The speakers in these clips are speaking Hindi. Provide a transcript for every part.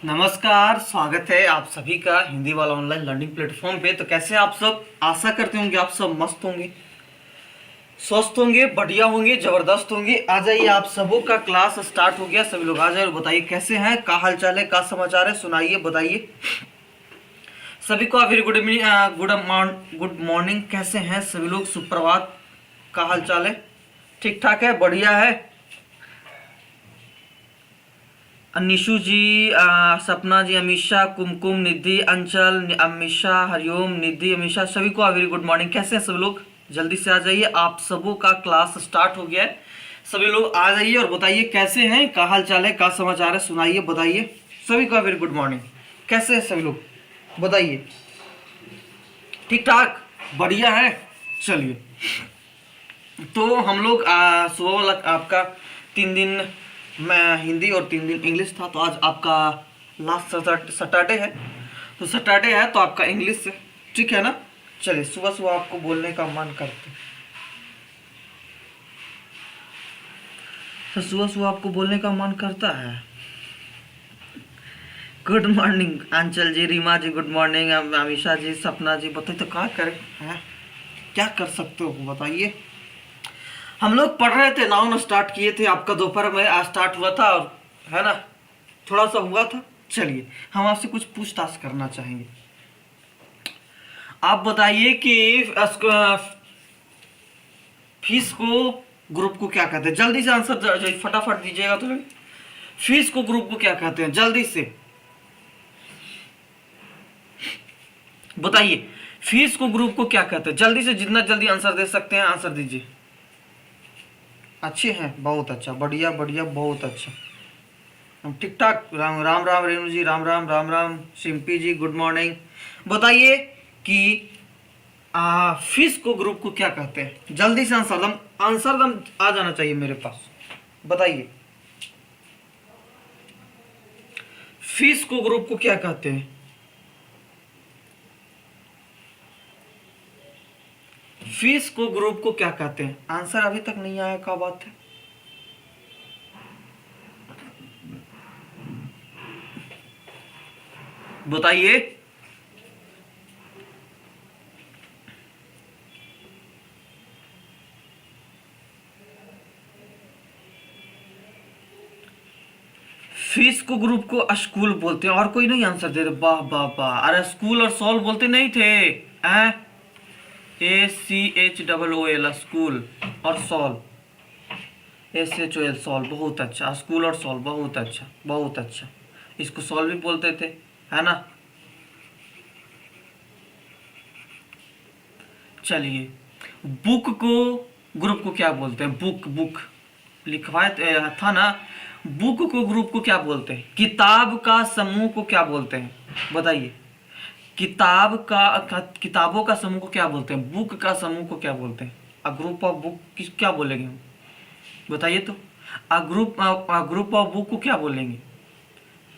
नमस्कार, स्वागत है आप सभी का हिंदी वाला ऑनलाइन लर्निंग प्लेटफॉर्म पे। तो कैसे आप सब? आशा करते होंगे आप सब मस्त होंगे, स्वस्थ होंगे, बढ़िया होंगे, जबरदस्त होंगे। आ जाइए, आप सबों का क्लास स्टार्ट हो गया। सभी लोग आ जाए और बताइए कैसे हैं, क्या हाल चाल है, क्या समाचार है, सुनाइए, बताइए। सभी को very good evening, good morning. कैसे हैं सभी लोग? सुप्रभात। क्या हाल चाल है? ठीक ठाक है, बढ़िया है। निशु जी, सपना जी, अमीषा, कुमकुम, निधि, अंचल, अमीषा, हरिओम, निधि, अमीषा, सभी को वेरी गुड मॉर्निंग। कैसे हैं सभी लोग? जल्दी से आ जाइए, आप सबों का क्लास स्टार्ट हो गया है। सभी लोग आ जाइए और बताइए कैसे हैं, क्या हाल चाल है, क्या समाचार है, सुनाइए, बताइए। सभी को वेरी गुड मॉर्निंग। कैसे हैं सभी लोग? बताइए। ठीक ठाक, बढ़िया है। चलिए, तो हम लोग सुबह वाला आपका 3 दिन मैं हिंदी और 3 दिन इंग्लिश था, तो आज आपका लास्ट सैटरडे है। तो सैटरडे है तो आपका इंग्लिश है, ठीक है ना? चलिए, सुबह सुबह आपको बोलने का मन करते, तो सुबह सुबह आपको बोलने का मन करता है। गुड मॉर्निंग अंचल जी, रीमा जी, गुड मॉर्निंग। अमीषा जी, सपना जी, बताइए तो क्या करें हैं? क्या कर सकते हो, बताइए। हम लोग पढ़ रहे थे, नाउन स्टार्ट किए थे, आपका दोपहर में आज स्टार्ट हुआ था, और है ना, थोड़ा सा हुआ था। चलिए, हम आपसे कुछ पूछताछ करना चाहेंगे। आप बताइए कि फीस को ग्रुप को क्या कहते हैं? जल्दी से आंसर फटाफट दीजिएगा। तो फीस को ग्रुप को क्या कहते हैं? जल्दी से बताइए, फीस को ग्रुप को क्या कहते हैं? जल्दी से, जितना जल्दी आंसर दे सकते हैं आंसर दीजिए। अच्छे हैं, बहुत अच्छा, बढ़िया बढ़िया, बहुत अच्छा, हम ठीक ठाक। राम राम राम रेणु जी, राम राम राम राम। सिंपी जी, गुड मॉर्निंग। बताइए कि फिश को ग्रुप को क्या कहते हैं? जल्दी से आंसर दम आ जाना चाहिए मेरे पास। बताइए, फिश को ग्रुप को क्या कहते हैं? फिश को ग्रुप को क्या कहते हैं? आंसर अभी तक नहीं आया, क्या बात है? बताइए। फिश को ग्रुप को स्कूल बोलते हैं, और कोई नहीं आंसर दे रहे। वाह वाह वाह, अरे स्कूल और सॉल बोलते नहीं थे? ACHOOL, स्कूल और सॉल, SHOL, सॉल, बहुत अच्छा। स्कूल और सॉल, बहुत अच्छा, बहुत अच्छा। इसको सॉल भी बोलते थे, है ना? चलिए, बुक को ग्रुप को क्या बोलते हैं? बुक, बुक लिखवाए था ना। बुक को ग्रुप को क्या बोलते हैं? किताब का समूह को क्या बोलते हैं? बताइए। किताबों का समूह को क्या बोलते हैं? बुक का समूह को क्या बोलते हैं? अ ग्रुप ऑफ बुक किस क्या बोलेंगे हम? बताइए तो। अ ग्रुप ऑफ बुक को क्या बोलेंगे?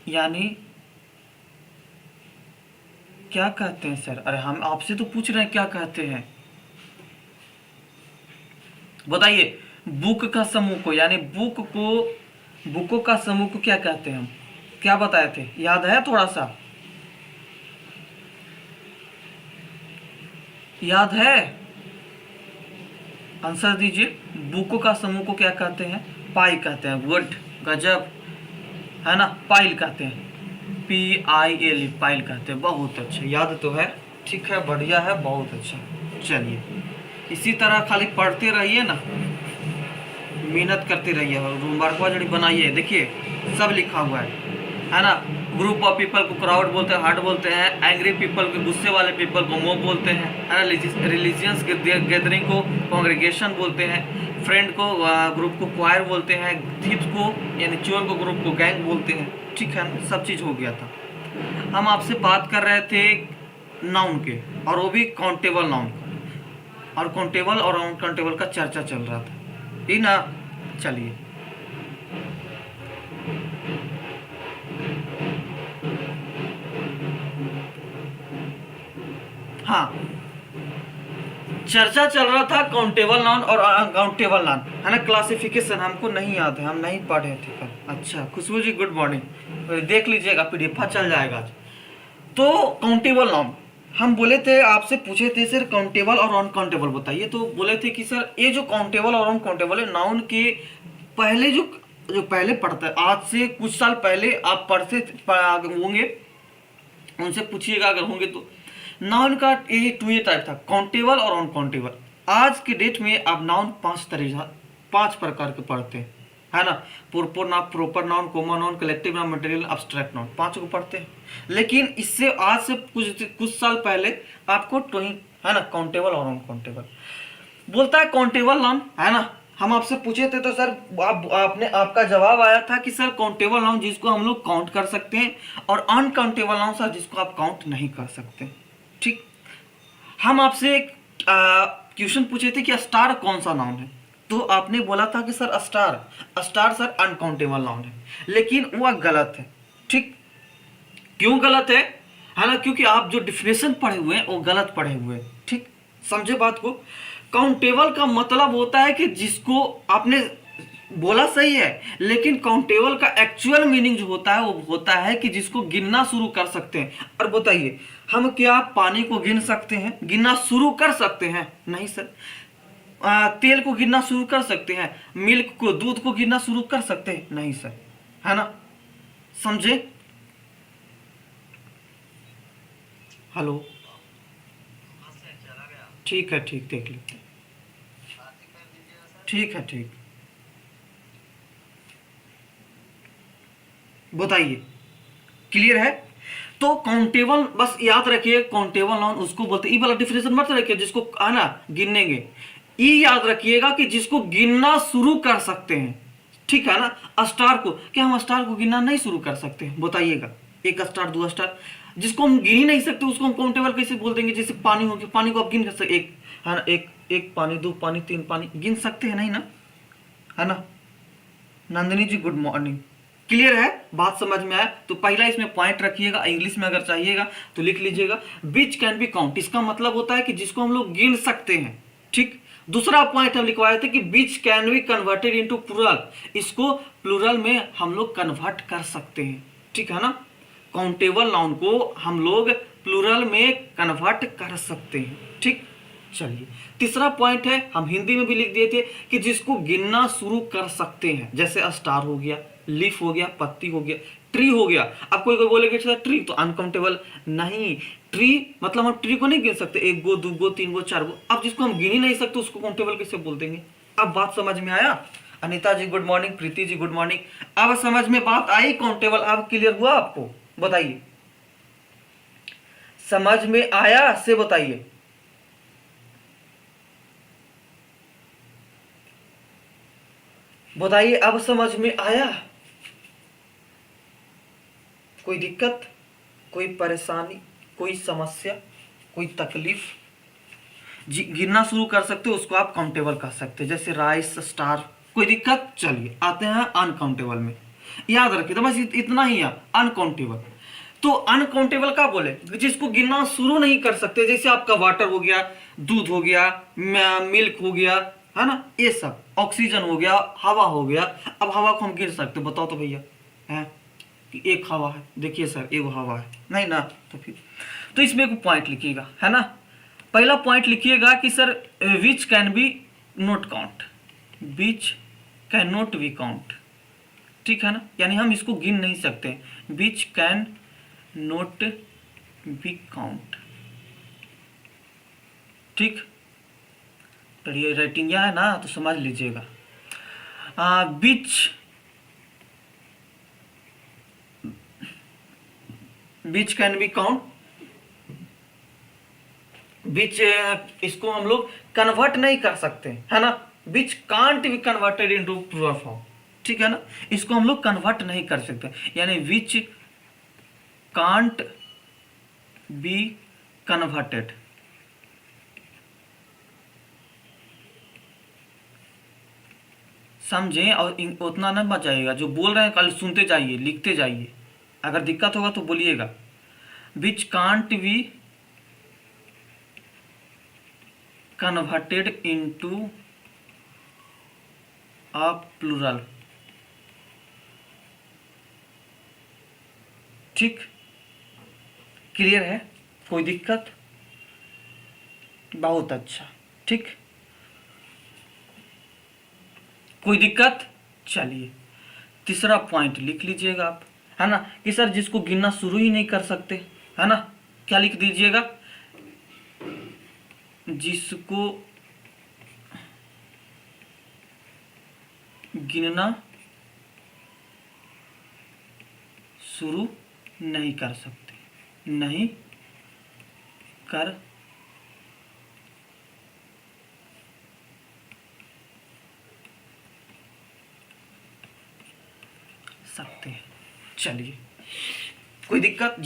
यानी क्या कहते हैं सर? अरे हम आपसे तो पूछ रहे हैं क्या कहते हैं, बताइए। बुक का समूह को, यानी बुकों का समूह को क्या कहते हैं हम? क्या बताए थे, याद है? थोड़ा सा याद है? आंसर दीजिए। बुकों का समूह को क्या कहते हैं? पाई कहते हैं। गुड, गजब, है ना? पाइल कहते हैं, PIL, पाइल कहते हैं। बहुत अच्छा, याद तो है। ठीक है, बढ़िया है, बहुत अच्छा। चलिए, इसी तरह खाली पढ़ते रहिए ना, मेहनत करते रहिए, होमवर्क जड़ी बनाइए। देखिए, सब लिखा हुआ है ना? ग्रुप ऑफ पीपल को क्राउड बोलते हैं, हार्ट बोलते हैं। एंग्री पीपल को, गुस्से वाले पीपल को मॉब बोलते हैं, है ना? रिलीजियंस गैदरिंग को कांग्रेगेशन बोलते हैं। फ्रेंड को ग्रुप को क्वायर बोलते हैं। थीप्स को यानी चोर को ग्रुप को गैंग बोलते हैं। ठीक है, सब चीज़ हो गया था। हम आपसे बात कर रहे थे नाउन के, और वो भी काउंटेबल नाउन, और काउंटेबल और अनकाउंटेबल का चर्चा चल रहा था, ठीक ना? चलिए, हाँ, चर्चा चल रहा था काउंटेबल नाउन और अनकाउंटेबल नाउन, है ना? क्लासिफिकेशन हमको नहीं याद है, हम नहीं पढ़े थे कल। अच्छा, खुशबू जी, गुड मॉर्निंग। देख लीजिएगा, पीडीएफ चल जाएगा आज। तो काउंटेबल नाउन हम बोले थे, आपसे पूछे थे सर काउंटेबल और अनकाउंटेबल बताइए, तो बोले थे कि सर ये जो काउंटेबल और अनकाउंटेबल है नाउन के पहले जो जो पहले पढ़ता है, आज से कुछ साल पहले आप होंगे, उनसे पूछिएगा अगर होंगे तो। नाउन का ये टू टाइप था, काउंटेबल और अनकाउंटेबल। आज के डेट में आप नाउन पांच प्रकार के पढ़ते हैं, है ना। Proper noun, common noun, collective noun, material, abstract noun, पांच को पढ़ते हैं। लेकिन इससे आज से कुछ साल पहले आपको है ना काउंटेबल और अनकाउंटेबल बोलता है। काउंटेबल नाउन है ना, हम आपसे पूछे थे तो सर आपका जवाब आया था कि सर काउंटेबल नाउन जिसको हम लोग काउंट कर सकते हैं, और अनकाउंटेबल नाउन सर जिसको आप काउंट नहीं कर सकते। ठीक, हम आपसे एक क्वेश्चन पूछे थे कि स्टार कौन सा नाउन है, तो आपने बोला था कि sir star sir uncountable noun है, लेकिन वह गलत है। ठीक, क्यों गलत है ना, क्योंकि आप जो डिफिनेशन पढ़े हुए हैं वो गलत पढ़े हुए हैं। ठीक, समझे बात को। काउंटेबल का मतलब होता है कि जिसको आपने बोला सही है, लेकिन काउंटेबल का एक्चुअल मीनिंग जो होता है वो होता है कि जिसको गिनना शुरू कर सकते हैं। और बताइए, हम क्या पानी को गिन सकते हैं, गिनना शुरू कर सकते हैं? नहीं सर। तेल को गिनना शुरू कर सकते हैं, मिल्क को, दूध को गिनना शुरू कर सकते हैं? नहीं सर, है ना। समझे? हेलो, ठीक है, ठीक, देख लेते हैं। ठीक है, ठीक, बताइए, क्लियर है। तो काउंटेबल बस याद रखिए, काउंटेबल नाउन उसको बोलते हैं। ई वाला डिफिनेशन मत रखिए जिसको है ना गिनेंगे, ई याद रखिएगा कि जिसको गिनना शुरू कर सकते हैं। ठीक है ना। स्टार को, क्या हम स्टार को गिनना नहीं शुरू कर सकते हैं? बताइएगा, एक स्टार, दो स्टार, जिसको हम गिन ही नहीं सकते उसको हम काउंटेबल कैसे बोल देंगे? जैसे पानी हो गया, पानी को आप गिन कर सकते, एक है ना, एक पानी, दो पानी, तीन पानी, गिन सकते हैं नहीं ना, है ना। नंदिनी जी गुड मॉर्निंग। क्लियर है, बात समझ में आया? तो पहला इसमें पॉइंट रखिएगा, इंग्लिश में अगर चाहिएगा तो लिख लीजिएगा, विच कैन बी काउंट, इसका मतलब होता है कि जिसको हम लोग गिन सकते हैं। ठीक, दूसरा पॉइंट हम लिखवाए थे कि which can be converted into plural, इसको प्लूरल में हम लोग कन्वर्ट कर सकते हैं। ठीक है ना, काउंटेबल नाउन को हम लोग प्लूरल में कन्वर्ट कर सकते हैं। ठीक, चलिए तीसरा पॉइंट है, हम हिंदी में भी लिख दिए थे कि जिसको गिनना शुरू कर सकते हैं, जैसे स्टार हो गया, लीफ हो गया, पत्ती हो गया, ट्री हो गया। अब कोई बोलेगा सर ट्री तो अनकाउंटेबल नहीं, ट्री मतलब हम ट्री को नहीं गिन सकते, एक गो, दो गो, तीन गो, चार गो। अब जिसको हम गिन ही नहीं सकते उसको काउंटेबल कैसे बोल देंगे? अब बात समझ में आया? अनिता जी good morning, Preeti ji good morning. अब समझ में बात आई, काउंटेबल अब क्लियर हुआ आपको? बताइए, समझ में आया से बताइए। बताइए, अब समझ में आया? कोई दिक्कत, कोई परेशानी, कोई समस्या, कोई तकलीफ? गिनना शुरू कर सकते हो उसको आप काउंटेबल कर सकते हैं, जैसे राइस, स्टार। कोई दिक्कत? चलिए आते हैं अनकाउंटेबल में। याद रखिए, तो बस इतना ही है अनकाउंटेबल। तो अनकाउंटेबल का बोले जिसको गिनना शुरू नहीं कर सकते, जैसे आपका वाटर हो गया, दूध हो गया, मिल्क हो गया, है ना, ये सब, ऑक्सीजन हो गया, हवा हो गया। अब हवा को हम गिन सकते, बताओ तो भैया, है कि एक हवा है, देखिए सर एक हवा है, नहीं ना, तो फिर तो इसमें एक पॉइंट लिखिएगा, है ना। पहला पॉइंट लिखिएगा कि sir which can be not count, which can not be count. ठीक है ना, यानी हम इसको गिन नहीं सकते, which can not be count. ठीक, तो ये राइटिंग है ना, तो समझ लीजिएगा। Which can be count, which इसको हम लोग कन्वर्ट नहीं कर सकते, है ना। Which can't be converted into plural form. ठीक है ना, इसको हम लोग कन्वर्ट नहीं कर सकते, यानी विच कांट बी कन्वर्टेड। समझें, और उतना न बचाइएगा, जो बोल रहे हैं कल सुनते जाइए, लिखते जाइए, अगर दिक्कत होगा तो बोलिएगा। Which can't be converted into a plural. ठीक, क्लियर है, कोई दिक्कत? बहुत अच्छा, ठीक, कोई दिक्कत? चलिए तीसरा पॉइंट लिख लीजिएगा आप, है ना, कि सर जिसको गिनना शुरू ही नहीं कर सकते, है ना, क्या लिख दीजिएगा? जिसको गिनना शुरू नहीं कर सकते, नहीं कर सकते हैं। चलिए कोई दिक्कत?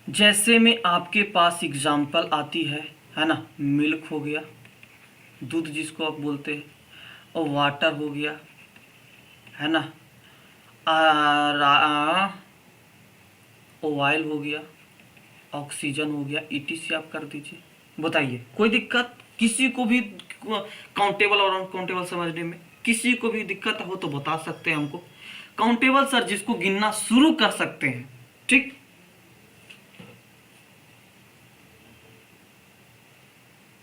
जैसे में आपके पास एग्जाम्पल आती है ना, मिल्क हो गया, दूध जिसको आप बोलते हैं, और वाटर हो गया, है ना, ऑयल हो गया, ऑक्सीजन हो गया, ईटीसी आप कर दीजिए। बताइए कोई दिक्कत? किसी को भी काउंटेबल और अनकाउंटेबल समझने में किसी को भी दिक्कत हो तो बता सकते हैं हमको। काउंटेबल सर जिसको गिनना शुरू कर सकते हैं, ठीक,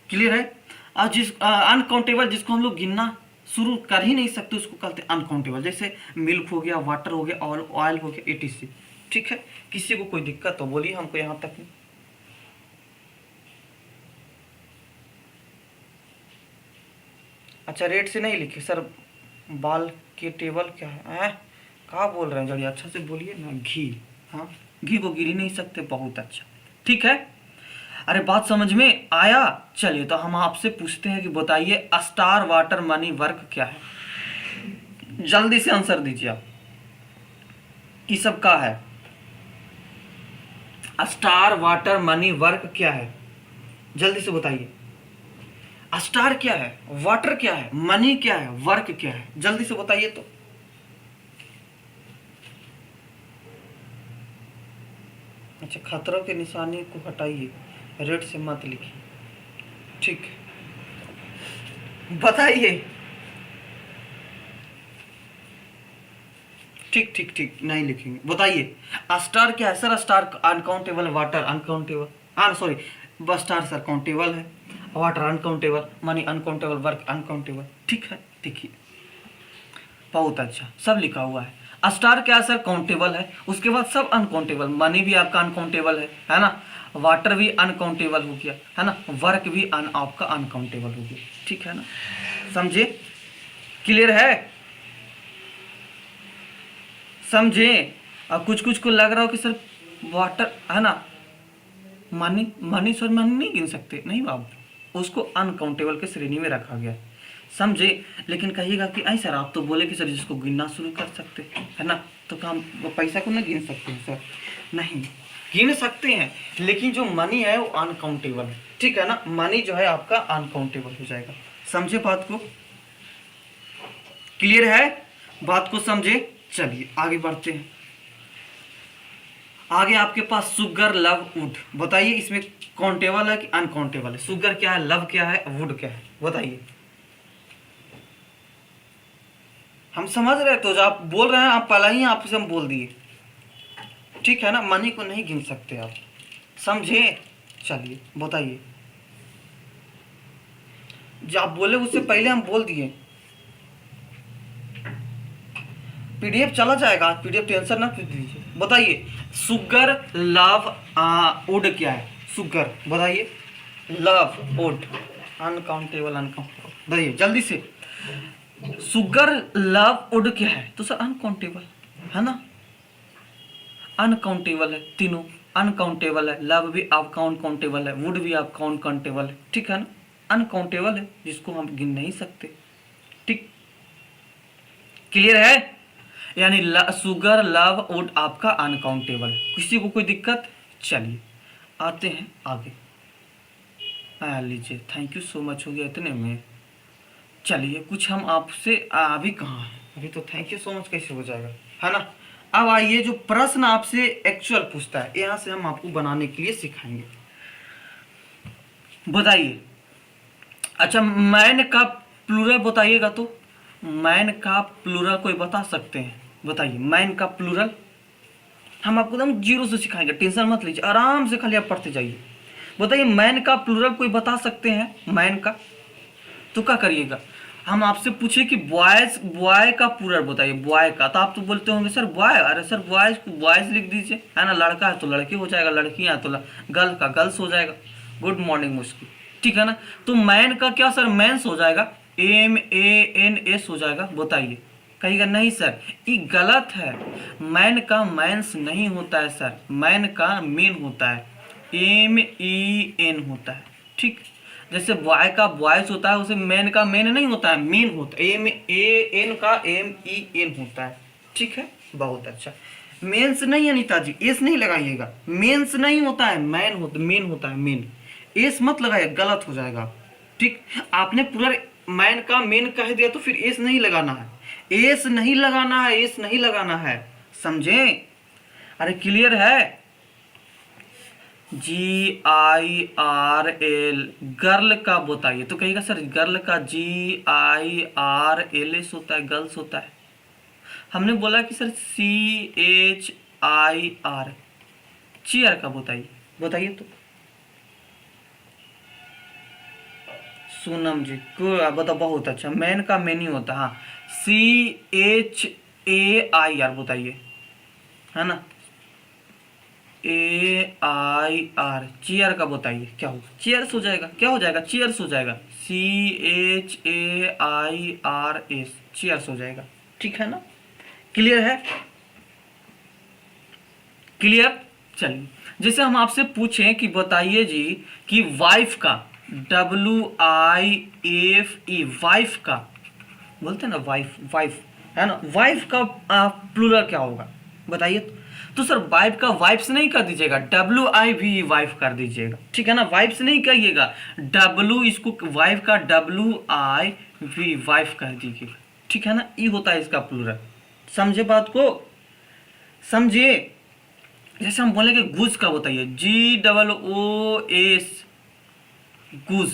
क्लियर है। और जिस अनकाउंटेबल जिसको हम लोग गिनना शुरू कर ही नहीं सकते उसको कहते हैं अनकाउंटेबल। जैसे मिल्क हो गया, वाटर हो गया, ऑयल हो गया, एटीसी, ठीक है। किसी को कोई दिक्कत तो बोलिए हमको यहां तक में। अच्छा रेट से नहीं लिखे सर, बाल के टेबल क्या है, कहाँ बोल रहे हैं जड़िए, अच्छा से बोलिए ना। घी, हाँ घी को गिर ही नहीं सकते, बहुत अच्छा, ठीक है। अरे बात समझ में आया? चलिए तो हम आपसे पूछते हैं कि बताइए स्टार वाटर मनी वर्क क्या है? जल्दी से आंसर दीजिए आप, कि सब का है स्टार वाटर मनी वर्क क्या है? जल्दी से बताइए। स्टार क्या है, वाटर क्या है, मनी क्या है, वर्क क्या है? जल्दी से बताइए तो। अच्छा खतरों के निशानी को हटाइए, रेड से मत लिखिए, ठीक, बताइए। ठीक ठीक ठीक, नहीं लिखेंगे, बताइए। स्टार क्या है sir? Star uncountable, water uncountable, हाँ सॉरी, बस स्टार सर काउंटेबल है, water uncountable, money uncountable, work uncountable, ठीक है। देखिए बहुत अच्छा, सब लिखा हुआ है। स्टार क्या है सर? काउंटेबल है, उसके बाद सब अनकाउंटेबल, मनी भी आपका अनकाउंटेबल है ना, वाटर भी अनकाउंटेबल हो गया, है ना, वर्क भी आपका अनकाउंटेबल हो गया, ठीक है ना, समझे? क्लियर है? समझे? और कुछ कुछ को लग रहा हो कि सर वाटर, है ना, मनी मनी सर मनी नहीं गिन सकते, नहीं बाबू, उसको अनकाउंटेबल के श्रेणी में रखा गया, समझे? लेकिन कहिएगा कि आई सर आप तो बोले कि सर जिसको गिनना शुरू कर सकते, है ना, तो क्या हम वो पैसा को नहीं गिन सकते हैं सर? नहीं, गिन सकते हैं, लेकिन जो मनी है वो अनकाउंटेबल है, ठीक है ना, मनी जो है आपका अनकाउंटेबल हो जाएगा। समझे बात को? क्लियर है? बात को समझे? चलिए आगे बढ़ते हैं। आगे आपके पास सुगर, लव, वुड, बताइए इसमें काउंटेबल है कि अनकाउंटेबल है? सुगर क्या है, लव क्या है, वुड क्या है? बताइए। हम समझ रहे, तो जो आप बोल रहे हैं आप पहला ही आपसे हम बोल दिए, ठीक है ना, मनी को नहीं गिन सकते आप, समझे? चलिए बताइए, जो आप बोले उससे पहले हम बोल दिए। पीडीएफ चला जाएगा, पीडीएफ टेंशन ना दीजिए। बताइए सुगर, लव, वुड क्या है? सुगर बताइए, लव, वुड, अनकाउंटेबल, अनकाउंटेबल, बताइए जल्दी से। सुगर, लव, वुड क्या है? तो सर अनकाउंटेबल, है ना, अनकाउंटेबल है, तीनों अनकाउंटेबल है, लव भी आपका अनकाउंटेबल है, वुड भी आपका अनकाउंटेबल है, ठीक है ना, अनकाउंटेबल है जिसको हम गिन नहीं सकते, ठीक, क्लियर है? यानी सुगर, लव, वुड आपका अनकाउंटेबल है। किसी को कोई दिक्कत? चलिए आते हैं आगे। लीजिए, थैंक यू सो मच, हो गया इतने में। चलिए कुछ हम आपसे अभी कहाँ है, अभी तो थैंक यू सो मच कैसे हो जाएगा, है ना। अब आइए जो प्रश्न आपसे एक्चुअल पूछता है, यहाँ से हम आपको बनाने के लिए सिखाएंगे। बताइए, अच्छा मैन का प्लूरल बताइएगा तो, मैन का प्लूरल कोई बता सकते हैं? बताइए मैन का प्लूरल। हम आपको एकदम जीरो से सिखाएंगे, टेंशन मत लीजिए, आराम से खाली आप पढ़ते जाइए। बताइए मैन का प्लूरल कोई बता सकते हैं मैन का? तो क्या करिएगा, हम आपसे पूछे कि बॉयज, बॉय का प्लूरल बताइए, बॉय का, तो आप तो बोलते होंगे सर बॉय, अरे सर बॉयज को बॉयज लिख दीजिए, है ना। लड़का है तो लड़की हो जाएगा, लड़कियां तो गर्ल का गर्ल्स हो जाएगा। गुड मॉर्निंग मुस्की, ठीक है ना। तो मैन का क्या सर, मैंस हो जाएगा, MANS हो जाएगा। बताइए, कहिएगा नहीं सर ये गलत है, मैन का मैंस नहीं होता है सर, मैन का मेन होता है, MEN होता है, ठीक। जैसे बॉय का बॉयज होता है, उसे मैन का मैन नहीं होता है, मेन होता है, MAN का MEN होता है, ठीक है। बहुत अच्छा, मेंस नहीं अनिता जी, एस नहीं लगाइएगा, मेंस नहीं होता है, मैन होता, मेन होता है, मेन, एस मत लगाइए, गलत हो जाएगा, ठीक। आपने पूरा मैन का मेन कह दिया तो फिर एस नहीं लगाना है, एस नहीं लगाना है, एस नहीं लगाना है, समझे? अरे क्लियर है? GIRL गर्ल का बताइए, तो कहिएगा सर गर्ल का GIRLS होता है, गर्ल्स होता है। हमने बोला कि सर CHIR चीयर का बताइए, बताइए तो। सोनम जी को बताओ, बहुत अच्छा, मैन का मैन ही होता है, हाँ, CHAIR बताइए, है ना, AIR चेयर का बताइए क्या होगा, चेयर्स हो जाएगा, क्या हो जाएगा, चेयर्स हो जाएगा, CHAIRS चेयर्स हो जाएगा, ठीक है ना। क्लियर है? क्लियर। चलिए, जैसे हम आपसे पूछें कि बताइए जी कि वाइफ का, WIFE वाइफ का, बोलते हैं ना वाइफ, वाइफ, है ना, वाइफ का प्लूरल क्या होगा बताइए तो सर वाइफ का वाइफ्स नहीं कर दीजिएगा, WIVE वाइफ कर दीजिएगा, ठीक है ना, वाइफ्स नहीं कहिएगा, W इसको वाइफ का WIVE वाइफ कर दीजिएगा, ठीक है ना, ये होता है इसका प्लूरल। समझे बात को? समझिए। जैसे हम बोलेंगे गुज का बताइए, GOOS गुज,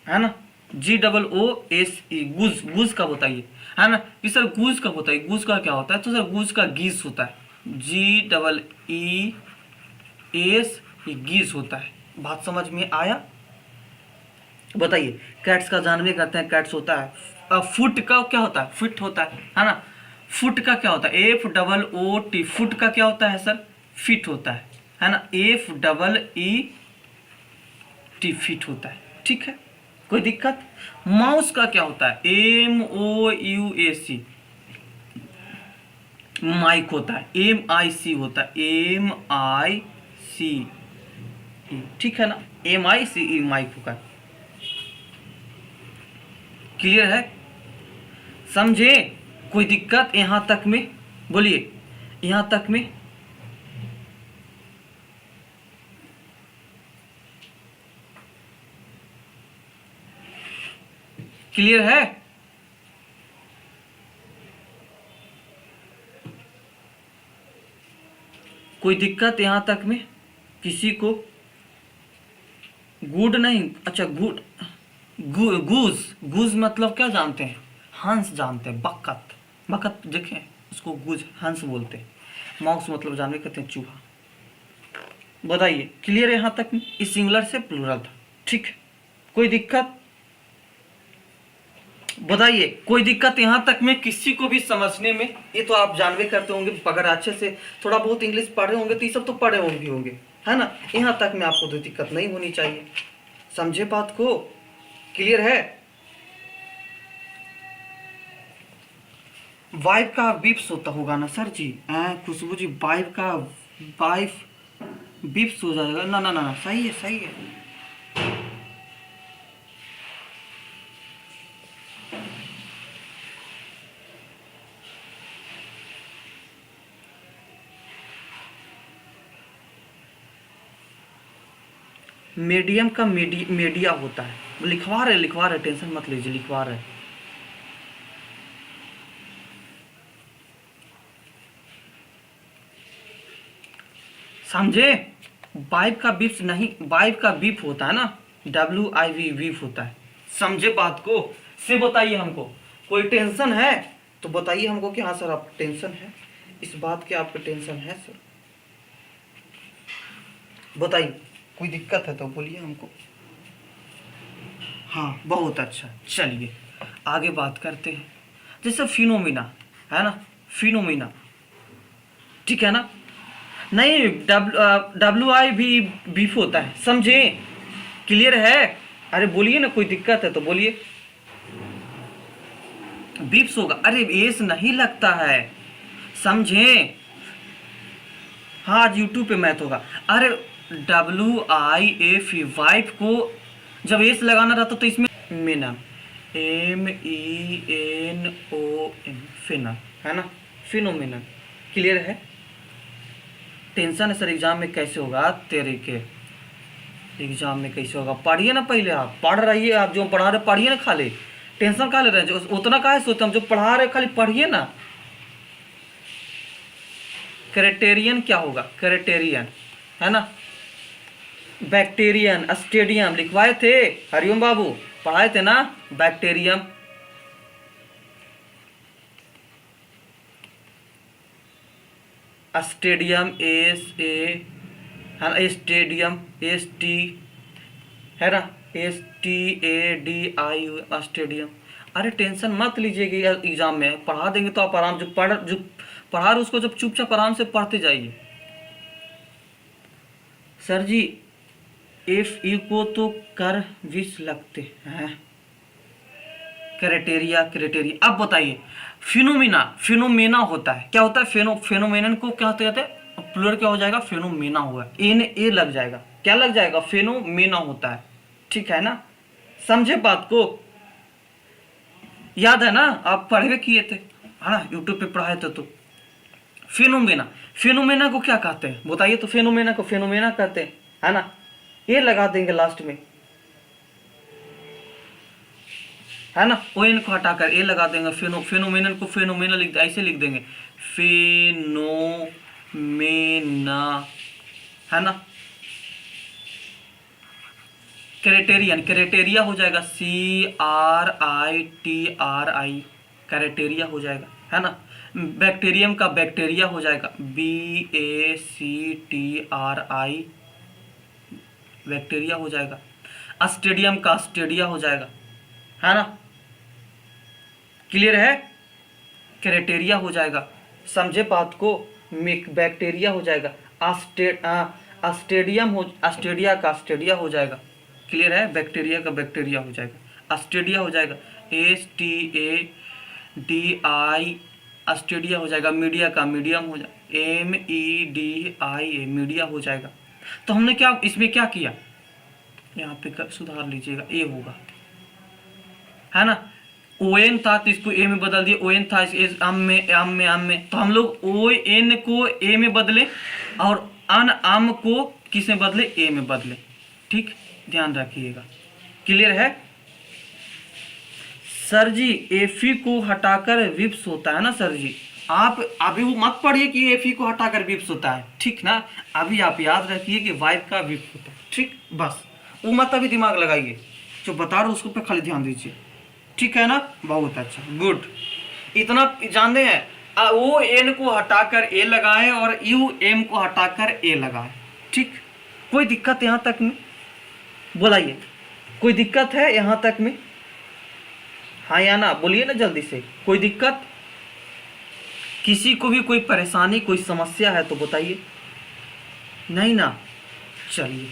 है ना, GOOSE गुज, गुज का बताइए, है ना कि सर गुज का बताइए, गुज का क्या होता है, तो सर गुज का गीस होता है, GEES गीस होता है। बात समझ में आया? बताइए, कैट्स का जानवे करते हैं, कैट्स होता है। फुट का क्या होता है, फिट होता है ना, फुट का क्या होता है, FOOT, फुट का क्या होता है सर, फिट होता है ना, FEET फिट होता है, ठीक है, कोई दिक्कत? माउस का क्या होता है, MOUSE माइक होता है, MIC होता है, MICE, ठीक है ना, MICE माइक होगा। क्लियर है? समझे? कोई दिक्कत यहां तक में? बोलिए, यहां तक में? क्लियर है? कोई दिक्कत यहां तक में किसी को? गुड नहीं, अच्छा गुड, गूज, गूज मतलब क्या जानते हैं, हंस जानते हैं, बकत, बकत देखें उसको गूज, हंस बोलते हैं। माउस मतलब जानवर कहते हैं चूहा। बताइए, क्लियर है यहाँ तक? इस सिंगुलर से प्लूरल था, ठीक है, कोई दिक्कत? बताइए, कोई दिक्कत यहाँ तक में किसी को भी समझने में? ये तो आप जानवे करते होंगे, अगर अच्छे से थोड़ा बहुत इंग्लिश पढ़े होंगे तो ये सब तो पढ़े होंगे, है ना, यहाँ तक में आपको कोई दिक्कत नहीं होनी चाहिए। समझे बात को? क्लियर है? वाइफ का बिप्स होता होगा ना सर जी, खुशबू जी, वाइफ का वाइफ बिप्स हो जाएगा ना, ना ना ना, सही है, सही है। मीडियम का मीडिया होता है, लिखवा रहे, टेंशन मत लीजिए, लिखवा रहे। समझे? वाइफ का बिप्स नहीं, वाइफ का बीप होता है ना, WIV बीप होता है। समझे बात को? से बताइए हमको, कोई टेंशन है तो बताइए हमको कि हाँ सर आप टेंशन है। इस बात की आपको टेंशन है सर? बताइए, कोई दिक्कत है तो बोलिए हमको। हाँ, बहुत अच्छा। चलिए आगे बात करते हैं। जैसे फिनोमिना है ना, फिनोमिना, ठीक है ना? नहीं, WI भी बीफ होता है, समझे? क्लियर है? अरे बोलिए ना, कोई दिक्कत है तो बोलिए। बीप्स होगा, अरे एस नहीं लगता है, समझे? हाँ, आज यूट्यूब पे मैथ होगा। अरे WIF, वाइफ को जब एस लगाना रहता तो इसमें मेना, MENON, फिना, है ना, फिनोमिना। क्लियर है? टेंशन है सर एग्जाम में कैसे होगा, तेरे के एग्जाम में कैसे होगा? पढ़िए ना, पहले आप पढ़ रहिए, आप जो पढ़ा रहे पढ़िए ना, खाली टेंशन कहाँ ले रहे हैं? जो उतना काहे सोचते, हम जो पढ़ा रहे खाली पढ़िए ना। क्राइटेरियन क्या होगा? क्राइटेरियन, है ना? बैक्टीरियन, स्टेडियम लिखवाए थे हरिओम बाबू, पढ़ाए थे ना बैक्टीरियम। स्टेडियम, SA, है ना, स्टेडियम, ST, है ना, STADIU, स्टेडियम। अरे टेंशन मत लीजिएगा, एग्जाम में पढ़ा देंगे तो आप आराम, जो पढ़ा रहे उसको जब चुपचाप आराम से पढ़ते जाइए। सर जी FE को तो कर 20 लगते हैं। Criteria, criteria. अब बताइए, फिनोमिना, फिनोमेना होता है, क्या होता है? फेनोमेनन को क्या कहते हैं? प्लूरल क्या हो जाएगा? फेनोमेना होगा, ए लग जाएगा, क्या लग जाएगा? फेनोमेना होता है, ठीक है ना? समझे बात को? याद है ना, आप पढ़े किए थे, है ना, यूट्यूब पे पढ़ाए थे तो। फेनोमेना, फेनोमेना को क्या कहते हैं बताइए तो? फेनोमेना को फेनोमेना कहते हैं, है ना? ये लगा देंगे लास्ट में, है ना? ON को हटाकर ए लगा देंगे। फेनोमेनन को फेनोमेना ऐसे लिख देंगे, फेनोमेना, है ना? क्राइटेरियन, क्राइटेरिया हो जाएगा, CRITRI, क्राइटेरिया हो जाएगा, है ना? बैक्टीरियम का बैक्टीरिया हो जाएगा, BACTRI, बैक्टीरिया हो जाएगा। स्टेडियम का स्टेडिया हो जाएगा, है ना? क्लियर है? क्राइटेरिया हो जाएगा, समझे बात को? बैक्टीरिया हो जाएगा, स्टेडियम हो, स्टेडिया का स्टेडिया हो जाएगा। क्लियर है? बैक्टीरिया का बैक्टीरिया हो जाएगा, स्टेडिया हो जाएगा, STADI, स्टेडिया हो जाएगा। मीडिया का मीडियम हो जाएगा, MEDIA, मीडिया हो जाएगा। तो हमने क्या इसमें क्या किया, यहाँ पे सुधार लीजिएगा, ए होगा, है ना? ON था तो इसको ए में बदल दिए, ON था इस आम में, तो हम लोग ON को ए में बदले और आम को किस में बदले? ए में बदले, ठीक, ध्यान रखिएगा। क्लियर है? सर जी FE को हटाकर विप्स होता है ना सर जी? आप अभी वो मत पढ़िए कि FE को हटाकर विप्स होता है, ठीक ना? अभी आप याद रखिए कि वाइफ का विप्स होता है, ठीक, बस वो मत अभी दिमाग लगाइए, जो बता रहे उसको पे खाली ध्यान दीजिए, ठीक है ना? बहुत अच्छा, गुड। इतना जानते हैं, ON को हटाकर ए लगाएं और UM को हटाकर ए लगाएं, ठीक? कोई दिक्कत यहाँ तक में? बोलाइए, कोई दिक्कत है यहाँ तक में? हाँ या ना, बोलिए ना जल्दी से। कोई दिक्कत? किसी को भी कोई परेशानी, कोई समस्या है तो बताइए। नहीं ना? चलिए,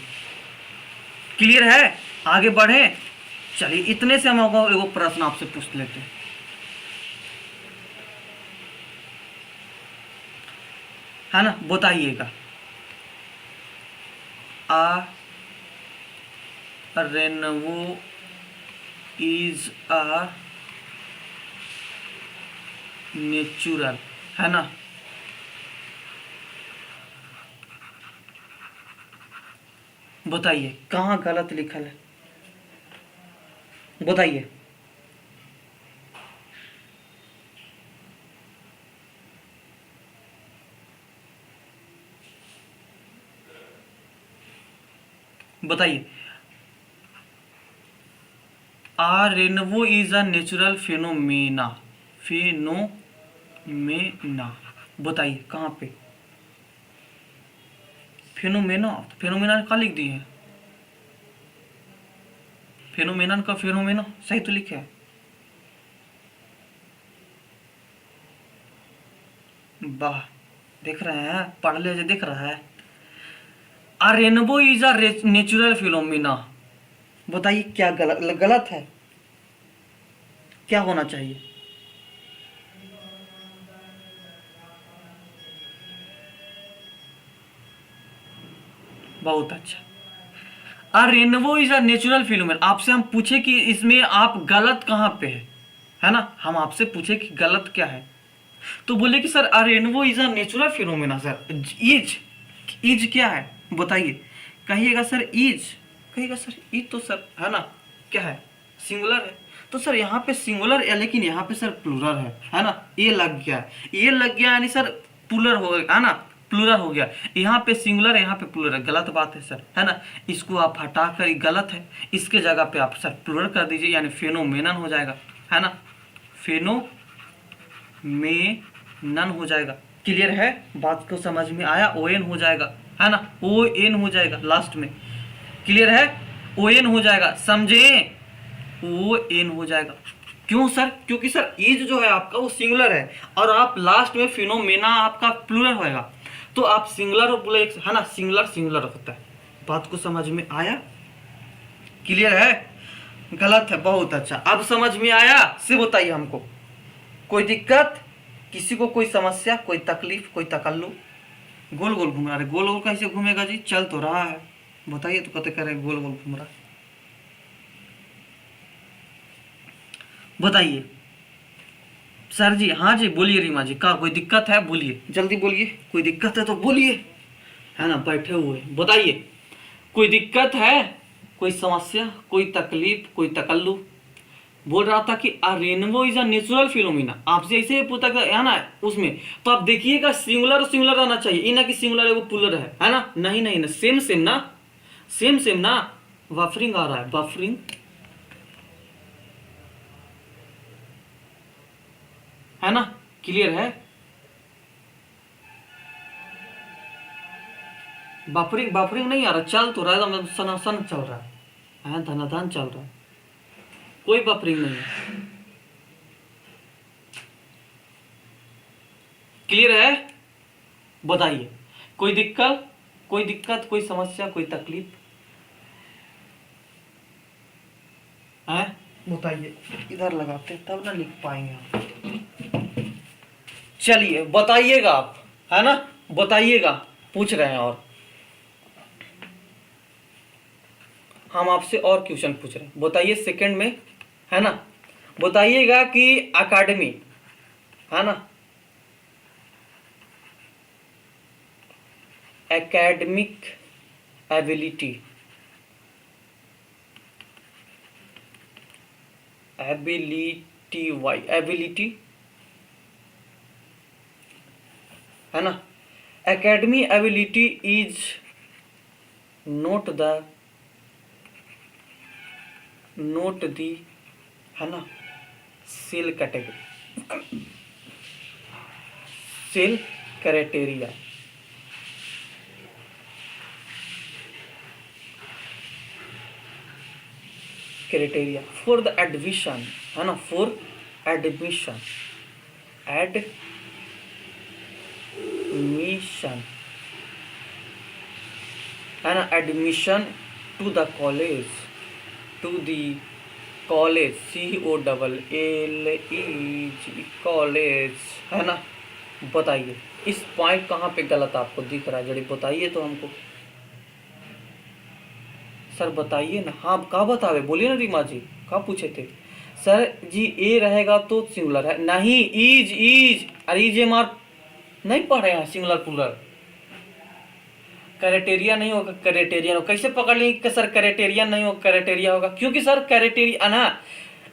क्लियर है? आगे बढ़े। चलिए, इतने से हम एगो प्रश्न आपसे पूछ लेते हैं, है ना? बताइएगा, रेनवो इज अ नेचुरल, है ना? बताइए कहाँ गलत लिखल है, बताइए। बताइए, rainbow is a natural phenomena, phenomena, बताइए कहाँ पे? फेनोमेना, फेनोमेना कहाँ लिख दिए हैं? फेनोमेनन का फेनोमेना सही तो लिखे है। वाह, देख रहे हैं, पढ़ ले दिख रहा है। A rainbow is a natural phenomena. बताइए क्या गलत गलत है? क्या होना चाहिए? बहुत अच्छा। A rainbow is a natural phenomena. आपसे हम पूछे कि इसमें आप गलत कहाँ पे है ना? हम आपसे पूछे कि गलत क्या है, तो बोले कि sir a rainbow is a natural phenomena. Sir is, is क्या है बताइए? कहिएगा सर इज, कहिएगा सर इज, तो सर है ना क्या है? सिंगुलर है। तो सर यहाँ पे सिंगुलर है, लेकिन यहाँ पे सर प्लूरल है ना? ये लग गया, ये लग गया यानी सर प्लूरल हो गया है ना? प्लूरल हो गया। यहाँ पे सिंगुलर है, यहाँ पे प्लूरल है। गलत बात है सर, है ना? इसको आप हटाकर, ये गलत है, इसके जगह पे आप सर प्लूरल कर दीजिए, यानी फेनोमेनन हो जाएगा, है ना? फेनो में नन हो जाएगा। क्लियर है? बात को समझ में आया? ओ एन हो जाएगा, है ना? ओ एन हो जाएगा लास्ट में। क्लियर है? ओ एन हो जाएगा, समझे? ओ एन हो जाएगा। क्यों सर? क्योंकि सर इज जो है आपका वो सिंगुलर है, और आप लास्ट में फिनोमेना आपका प्लूरल होएगा, तो आप सिंगुलर और प्लूरल, है ना? सिंगुलर सिंगुलर होता है। बात को समझ में आया? क्लियर है? गलत है, बहुत अच्छा। अब समझ में आया से बताइए हमको, कोई दिक्कत? किसी को कोई समस्या, कोई तकलीफ, कोई तकल्लुफ? गोल गोल घूम रहा है। गोल गोल कैसे घूमेगा जी? चल तो रहा है। बताइए तो कते करे गोल गोल घूम रहा है? बताइए सर जी। हाँ जी बोलिए रीमा जी, का कोई दिक्कत है? बोलिए, जल्दी बोलिए, कोई दिक्कत है तो बोलिए, है ना? बैठे हुए बताइए, कोई दिक्कत है, कोई समस्या, कोई तकलीफ, कोई तकल्लुफ? बोल रहा था कि a rainbow is a natural phenomena. आपसे ऐसे ही पूछा है ना उसमें, तो आप देखिएगा सिंगुलर सिंगुलर आना चाहिए, ये ना कि सिंगुलर है वो प्लूरल है ना? नहीं नहीं ना, सेम सेम ना, सेम सेम ना। बफरिंग आ रहा है, बफरिंग, है ना? क्लियर है? बफरिंग, बफरिंग नहीं आ रहा, चल तो रहा है, एकदम सनासन चल रहा है, धनाधन चल रहा है, कोई बफरिंग नहीं है। क्लियर है? बताइए, कोई दिक्कत, कोई दिक्कत, कोई समस्या, कोई तकलीफ है? बताइए, इधर लगाते तब ना लिख पाएंगे हम। चलिए बताइएगा आप, है ना? बताइएगा, पूछ रहे हैं, और हम आपसे और क्वेश्चन पूछ रहे हैं। बताइए सेकंड में, है ना? बताइएगा कि अकेडमी, है ना, academic ability, ability why, ability, है ना? Academy ability is not the, not the, है ना, sale category, sale criteria, criteria for the admission, है ना? फॉर एडमिशन, एडमिशन, है ना? Admission to the college, to the college, COLLEG, college, है ना? बताइए इस पॉइंट कहाँ पे गलत आपको दिख रहा है? जड़ी बताइए तो हमको, सर बताइए ना। हाँ कहाँ बतावे, बोलिए ना रीमा जी, कहाँ पूछे थे? सर जी ए रहेगा तो सिंगुलर है, नहीं इज, इज, अरे इज एम आर नहीं पढ़ रहे हैं, सिंगुलर प्लूरल, क्राइटेरिया नहीं होगा, क्राइटेरियन होगा। कैसे पकड़ लेंगे कि सर क्राइटेरियन नहीं होगा, क्राइटेरिया होगा? क्योंकि सर क्राइटेरिया ना,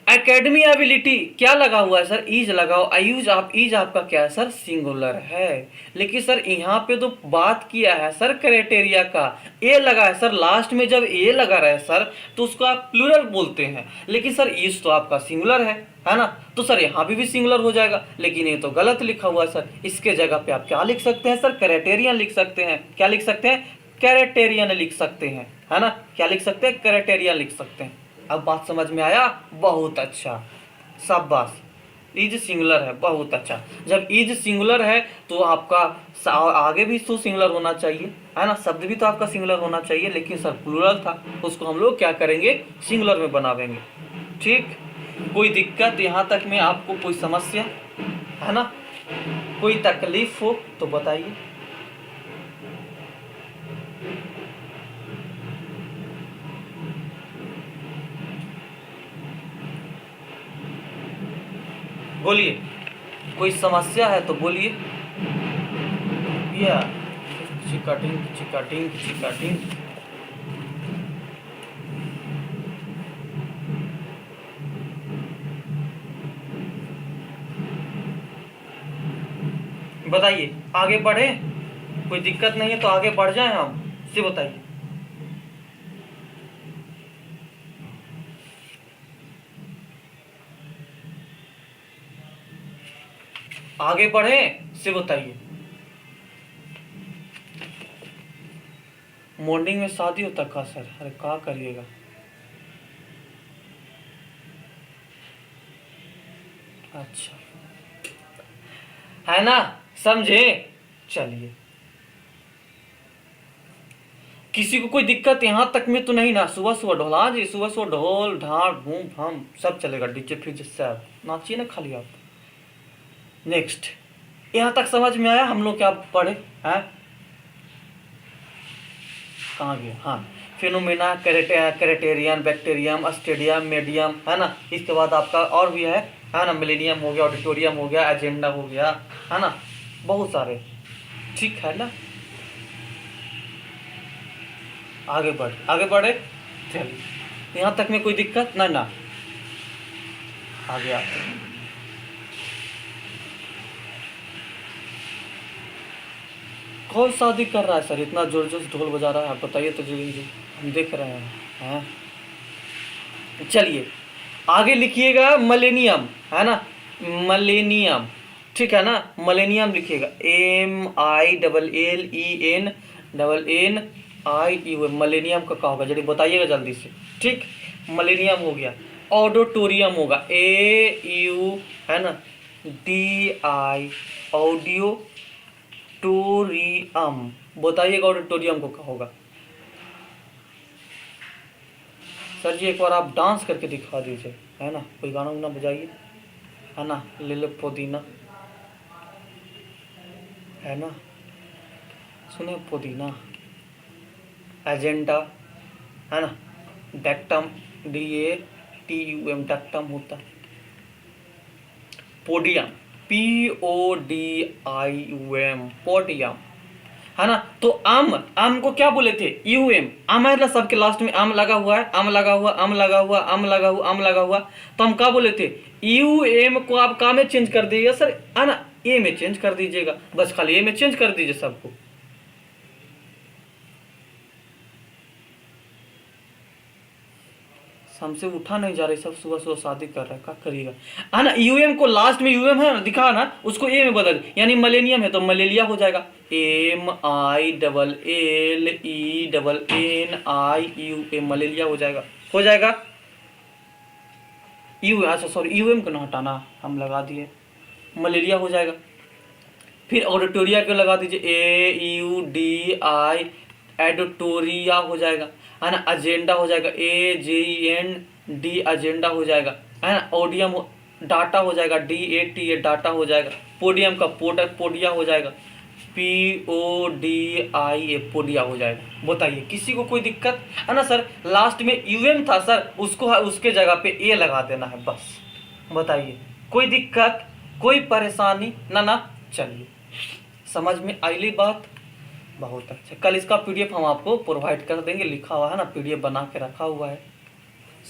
एकेडमी एबिलिटी क्या लगा हुआ है सर? इज लगाओ, आयुज आप, इज आपका क्या है सर? सिंगुलर है। लेकिन सर यहाँ पे तो बात किया है सर क्राइटेरिया का, ए लगा है सर लास्ट में, जब ए लगा रहा है सर तो उसको आप प्लूरल बोलते हैं, लेकिन सर इज तो आपका सिंगुलर है है ना। तो सर यहाँ भी सिंगुलर हो जाएगा, लेकिन ये तो गलत लिखा हुआ है सर। इसके जगह पे आप क्या लिख सकते हैं सर, क्राइटेरियन लिख सकते हैं। क्या लिख सकते हैं, क्राइटेरियन लिख सकते हैं, है ना। क्या लिख सकते हैं, क्राइटेरियन लिख सकते हैं। अब बात समझ में आया, बहुत अच्छा, शाबाश। इज सिंगुलर है, बहुत अच्छा। जब इज सिंगुलर है तो आपका आगे भी तो सिंगुलर होना चाहिए, है ना। शब्द भी तो आपका सिंगुलर होना चाहिए, लेकिन सर प्लूरल था, उसको हम लोग क्या करेंगे, सिंगुलर में बनावेंगे। ठीक, कोई दिक्कत यहाँ तक में, आपको कोई समस्या है ना, कोई तकलीफ हो तो बताइए। बोलिए, कोई समस्या है तो बोलिए। या चिकाटिंग चिकाटिंग चिकाटिंग। बताइए, आगे बढ़े, कोई दिक्कत नहीं है तो आगे बढ़ जाएं हम, से बताइए। आगे बढ़े, से बताइए। मॉर्निंग में शादी होता का सर, अरे क्या करिएगा। अच्छा, है ना, समझे। चलिए, किसी को कोई दिक्कत यहाँ तक में तो नहीं ना। सुबह सुबह ढोला जी, सुबह सुबह ढोल ढाल घूम फाम सब चलेगा, डीजे फिजे सब नाचिए ना खाली आप। नेक्स्ट, यहाँ तक समझ में आया हम लोग क्या पढ़े हैं, कहाँ गया, हाँ। Phenomena, criterion, bacterium, stadium, medium, है ना। इसके बाद आपका और भी है ना, मिलेनियम हो गया, ऑडिटोरियम हो गया, एजेंडा हो गया, है ना, बहुत सारे। ठीक है ना, आगे बढ़े। चलिए, यहाँ तक में कोई दिक्कत ना ना, आगे आते हैं। कौन शादी कर रहा है सर, इतना जोर जोर से ढोल बजा रहा है, आप बताइए तो जी, हम देख रहे हैं। चलिए, आगे लिखिएगा मिलेनियम, है ना, मिलेनियम, ठीक है ना। मिलेनियम लिखिएगा, MILLENIU, मिलेनियम का क्या होगा जल्दी बताइएगा जल्दी से। ठीक, मिलेनियम हो गया। ऑडिटोरियम होगा, AU, है ना, DI, ऑडियो टोरियम, बताइएगा ऑडिटोरियम को क्या होगा। सर जी एक बार आप डांस करके दिखा दीजिए, है ना, कोई गाना वाना बजाइए, है ना। ले लो पुदीना, है ना, सुने पुदीना। एजेंडा, है ना, डेक्टम, DATUM, डेक्टम होता है। पोडियम, PODIUM, पोडियम, है ना। तो आम को क्या बोले थे, UM। आम है ना, सबके लास्ट में आम लगा हुआ है, आम लगा हुआ, आम लगा हुआ, आम लगा हुआ, आम लगा हुआ। तो हम क्या बोले थे, UM को आप का में चेंज कर दीजिएगा सर, है ना, A में चेंज कर दीजिएगा, बस खाली A में चेंज कर दीजिए सबको। हमसे उठा नहीं जा रही, सब सुबह सुबह शादी कर रहा है, क्या करिएगा, है ना। UM को लास्ट में UM है ना, दिखा ना, उसको A में बदल, यानी मलेनियम है तो मलेलिया हो जाएगा, MILLENNIUM, मलेलिया हो जाएगा, हो जाएगा। अच्छा सॉरी, UM को ना हटाना, हम लगा दिए, मलेरिया हो जाएगा। फिर ऑडिटोरिया को लगा दीजिए, AUDI, एडिटोरिया हो जाएगा, है ना। एजेंडा हो जाएगा, AGEND, एजेंडा हो जाएगा, है ना। ओडियम, डाटा हो जाएगा, DATA, डाटा हो जाएगा। पोडियम का पोडिया हो जाएगा, PODIA, पोडिया हो जाएगा। बताइए, किसी को कोई दिक्कत है ना सर। लास्ट में UM था सर, उसको उसके जगह पे A लगा देना है बस। बताइए, कोई दिक्कत, कोई परेशानी ना ना। चलिए, समझ में आई बात, बहुत अच्छा। कल इसका PDF हम आपको प्रोवाइड कर देंगे, लिखा हुआ है ना, PDF बना के रखा हुआ है,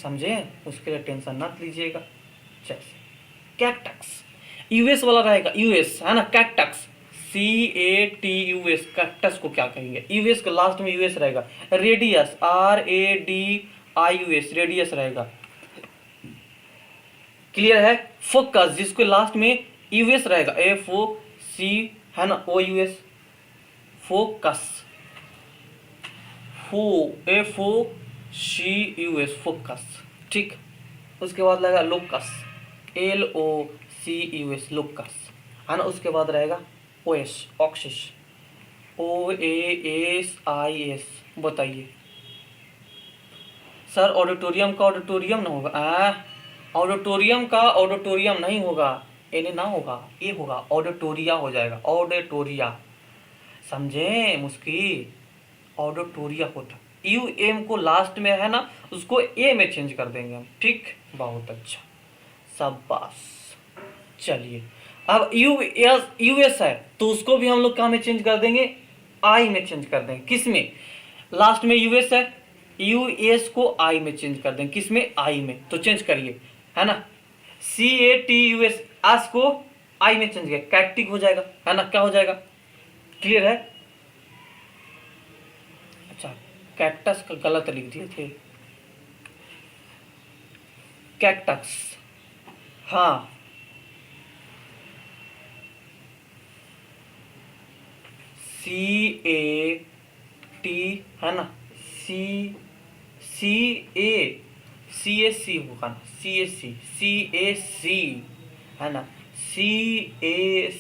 समझे, उसके लिए टेंशन मत लीजिएगा। जैसे कैक्टस, US वाला रहेगा, US, है ना, कैक्टस, CATUS, कैक्टस को क्या कहेंगे, US के लास्ट में US रहेगा। रेडियस, RADIUS, रेडियस रहेगा। क्लियर है। फोकस जिसको लास्ट में यूएस रहेगा, FOC है ना, OUS, फोकस, FOCUS, फोकस, ठीक। उसके बाद लगेगा लोकस, LOCUS, लोकस, है ना। उसके बाद रहेगा OS, ऑक्सिस, OASIS। बताइए सर ऑडिटोरियम का ऑडिटोरियम ना होगा, ऑडिटोरियम का ऑडिटोरियम नहीं होगा, एने ना होगा, ये होगा ऑडिटोरिया हो जाएगा, ऑडिटोरिया, समझे मुस्की, ऑडिटोरिया होता। UM को लास्ट में है ना, उसको A में चेंज कर देंगे हम, ठीक। बहुत अच्छा, शाबाश। चलिए अब US है तो उसको भी हम लोग कहाँ में चेंज कर देंगे, I में चेंज कर देंगे। किस में, लास्ट में US है, US को I में चेंज कर देंगे। किस में, I में। तो चेंज करिए, है ना। CATUS, आस को I में चेंज किया, कैक्टिक हो जाएगा, है ना। क्या हो जाएगा, क्लियर है। अच्छा, कैक्टस का गलत लिख दिए थे, कैक्टस, हाँ CAT है ना, CAC होगा ना, CAC है ना, CACTUS,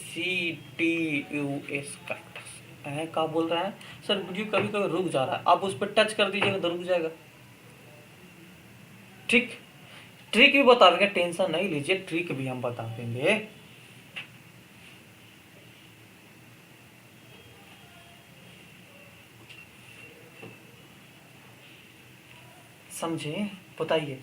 कैक्टस है। क्या बोल रहा है सर, वीडियो कभी कभी रुक जा रहा है, आप उस पर टच कर दीजिएगा तो रुक जाएगा, ठीक। ट्रिक भी बता देंगे, टेंशन नहीं लीजिए, ट्रिक भी हम बता देंगे। समझे, बताइए।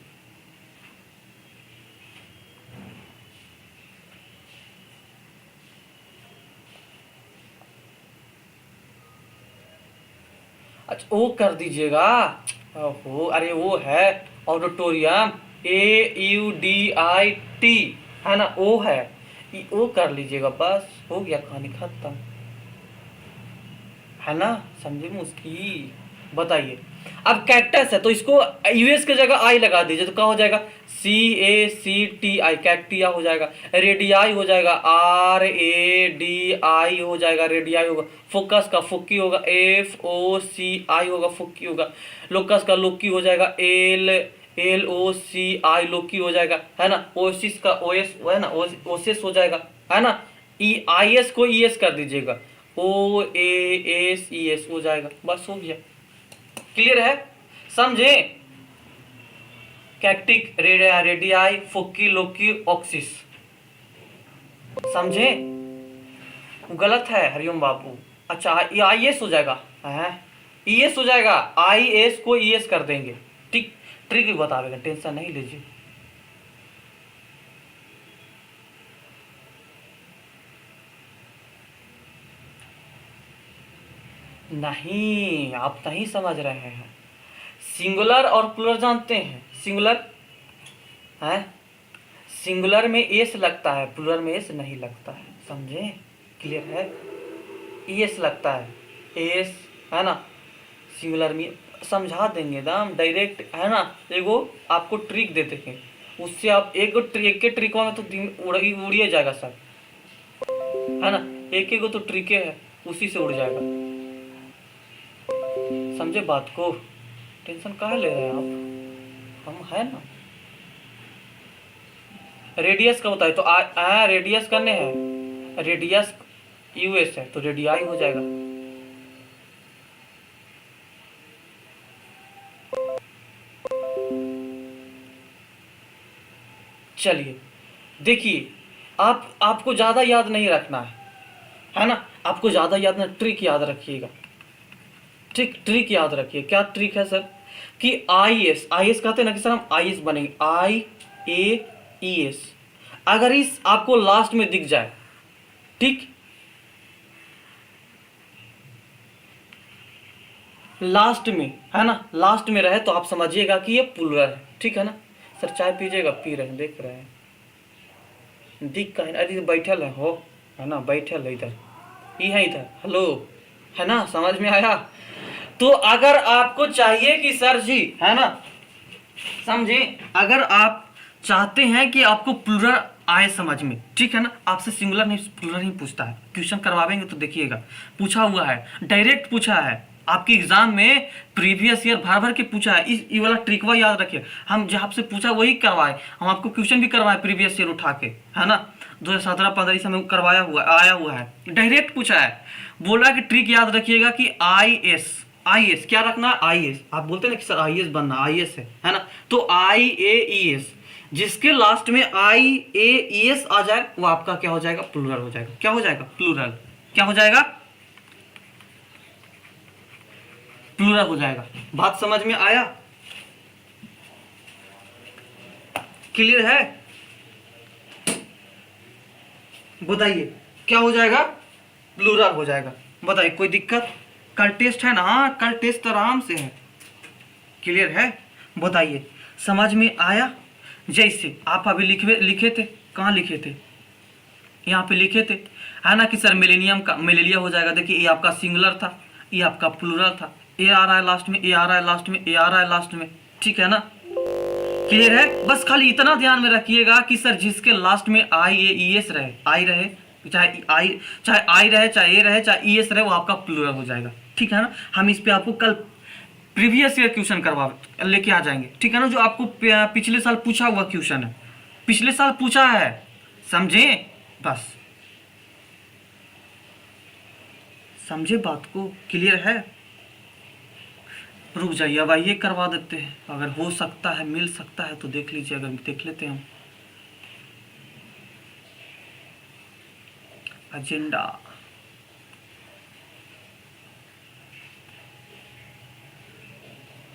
अच्छा वो कर दीजिएगा, ओहो अरे वो है ऑडिटोरियम, AUDIT है ना, वो है, वो कर लीजिएगा, बस हो गया, कहानी खत्म, है ना। समझे मुस्की, बताइए। अब कैक्टस है तो इसको US की जगह I लगा दीजिए, तो क्या हो जाएगा, CACTI, कैक्टिया हो जाएगा। रेडियाई हो जाएगा, RADI हो जाएगा, रेडियाई होगा। फोकस का फोकी होगा, FOCI होगा, फोकी होगा। लोकस का लोकी हो जाएगा, LOCI, लोकी हो जाएगा, है ना। ओसिस का OS है ना, ओसिस हो जाएगा, है ना। IS को ES कर दीजिएगा, OASES हो जाएगा, बस हो गया, क्लियर है, समझे। कैक्टिक, रेडियाई, फोकी, लोकी, ऑक्सिस, समझे। गलत है हरिओम बाबू। अच्छा ये IS हो जाएगा, है ES हो जाएगा, IS को ES कर देंगे, ठीक। ट्रिक भी बता देगा, टेंशन नहीं लीजिए। नहीं आप नहीं समझ रहे हैं, सिंगुलर और प्लुरल जानते हैं, सिंगुलर है, सिंगुलर में एस लगता है, प्लुरल में एस नहीं लगता है, समझे, क्लियर है। एस लगता है, एस है ना, सिंगुलर में समझा देंगे एकदम डायरेक्ट, है ना। एगो आपको ट्रिक देते हैं, उससे आप एक के ट्रिक में तो उड़िए जाएगा सब, है ना। एक तो ट्रिके है, उसी से उड़ जाएगा, समझे बात को। टेंशन काहे ले रहे हैं आप, हम है ना। रेडियस का होता है तो रेडियस करने हैं, रेडियस US है तो रेडियाई हो जाएगा। चलिए देखिए, आपको ज्यादा याद नहीं रखना है ना, आपको ज्यादा याद ना, ट्रिक याद रखिएगा, ट्रिक याद रखिए। क्या ट्रिक है सर, कि IS कहते हैं ना कि सर हम IS बनेंगे, IAES, अगर इस आपको लास्ट में दिख जाए, ठीक, लास्ट में है ना, लास्ट में रहे तो आप समझिएगा कि ये प्लुरल है, ठीक है ना। सर चाय पीजिएगा, पी रहे हैं, देख रहे हैं, दिख का है, अरे बैठल है हो, है ना, बैठल है इधर, ये है इधर, हेलो, है ना, समझ में आया। तो अगर आपको चाहिए कि सर जी, है ना, समझे, अगर आप चाहते हैं कि आपको प्लूरल आए समझ में, ठीक है ना। आपसे सिंगुलर नहीं प्लूरल नहीं पूछता है, क्वेश्चन करवाएंगे तो देखिएगा, पूछा हुआ है, डायरेक्ट पूछा है आपके एग्जाम में, प्रीवियस ईयर भर भर के पूछा है। इस ये वाला ट्रिकवा याद रखिए, हम जहाँ से पूछा वही करवाए, हम आपको क्वेश्चन भी करवाए प्रीवियस ईयर उठा के, है ना। 2017-15 इस में करवाया हुआ आया हुआ है, डायरेक्ट पूछा है। बोल रहा है कि ट्रिक याद रखिएगा कि आई एस क्या रखना है, आई एस। आप बोलते हैं ना कि सर आई एस बनना, आई एस है ना। तो IAES, जिसके लास्ट में IAES आ जाए वो आपका क्या हो जाएगा, प्लूरल हो जाएगा। क्या हो जाएगा, प्लूरल। क्या हो जाएगा, प्लूरल हो जाएगा। बात समझ में आया, क्लियर है, बताइए क्या हो जाएगा, प्लूरल हो जाएगा। बताइए कोई दिक्कत, कल टेस्ट है ना, हाँ कल टेस्ट आराम से है, क्लियर है। बताइए समझ में आया। जैसे आप अभी लिखे थे, कहाँ लिखे थे, यहाँ पे लिखे थे, है ना कि सर मिलेनियम का मिलेनिया हो जाएगा। देखिए ये आपका सिंगुलर था, ये आपका प्लूरल था, ए आ रहा है लास्ट में, ए आ रहा है लास्ट में, ए आ रहा है लास्ट में, ठीक है ना, क्लियर है। बस खाली इतना ध्यान में रखिएगा कि सर जिसके लास्ट में IAES रहे, आई रहे, चाहे आई रहे, चाहे ए रहे, चाहे ES रहे, वो आपका प्लूरल हो जाएगा, ठीक है ना। हम इस पे आपको कल प्रीवियस ईयर क्वेश्चन करवा लेके आ जाएंगे, ठीक है ना, जो आपको पिछले साल पूछा हुआ क्वेश्चन है, पिछले साल पूछा है, समझे। बस समझे बात को, क्लियर है। रुक जाइए, अब आइए करवा देते हैं, अगर हो सकता है मिल सकता है तो देख लीजिए, अगर देख लेते हैं हम एजेंडा।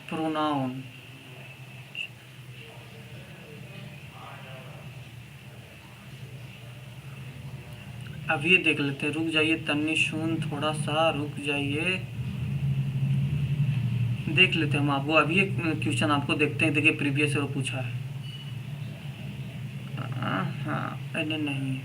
प्रोनाउन, अब ये देख लेते हैं, रुक जाइए तन्नी सुन, थोड़ा सा रुक जाइए, देख लेते हैं हम आपको। अभी एक क्वेश्चन आपको देखते हैं, देखिए प्रीवियस ईयर पूछा है, हाँ नहीं,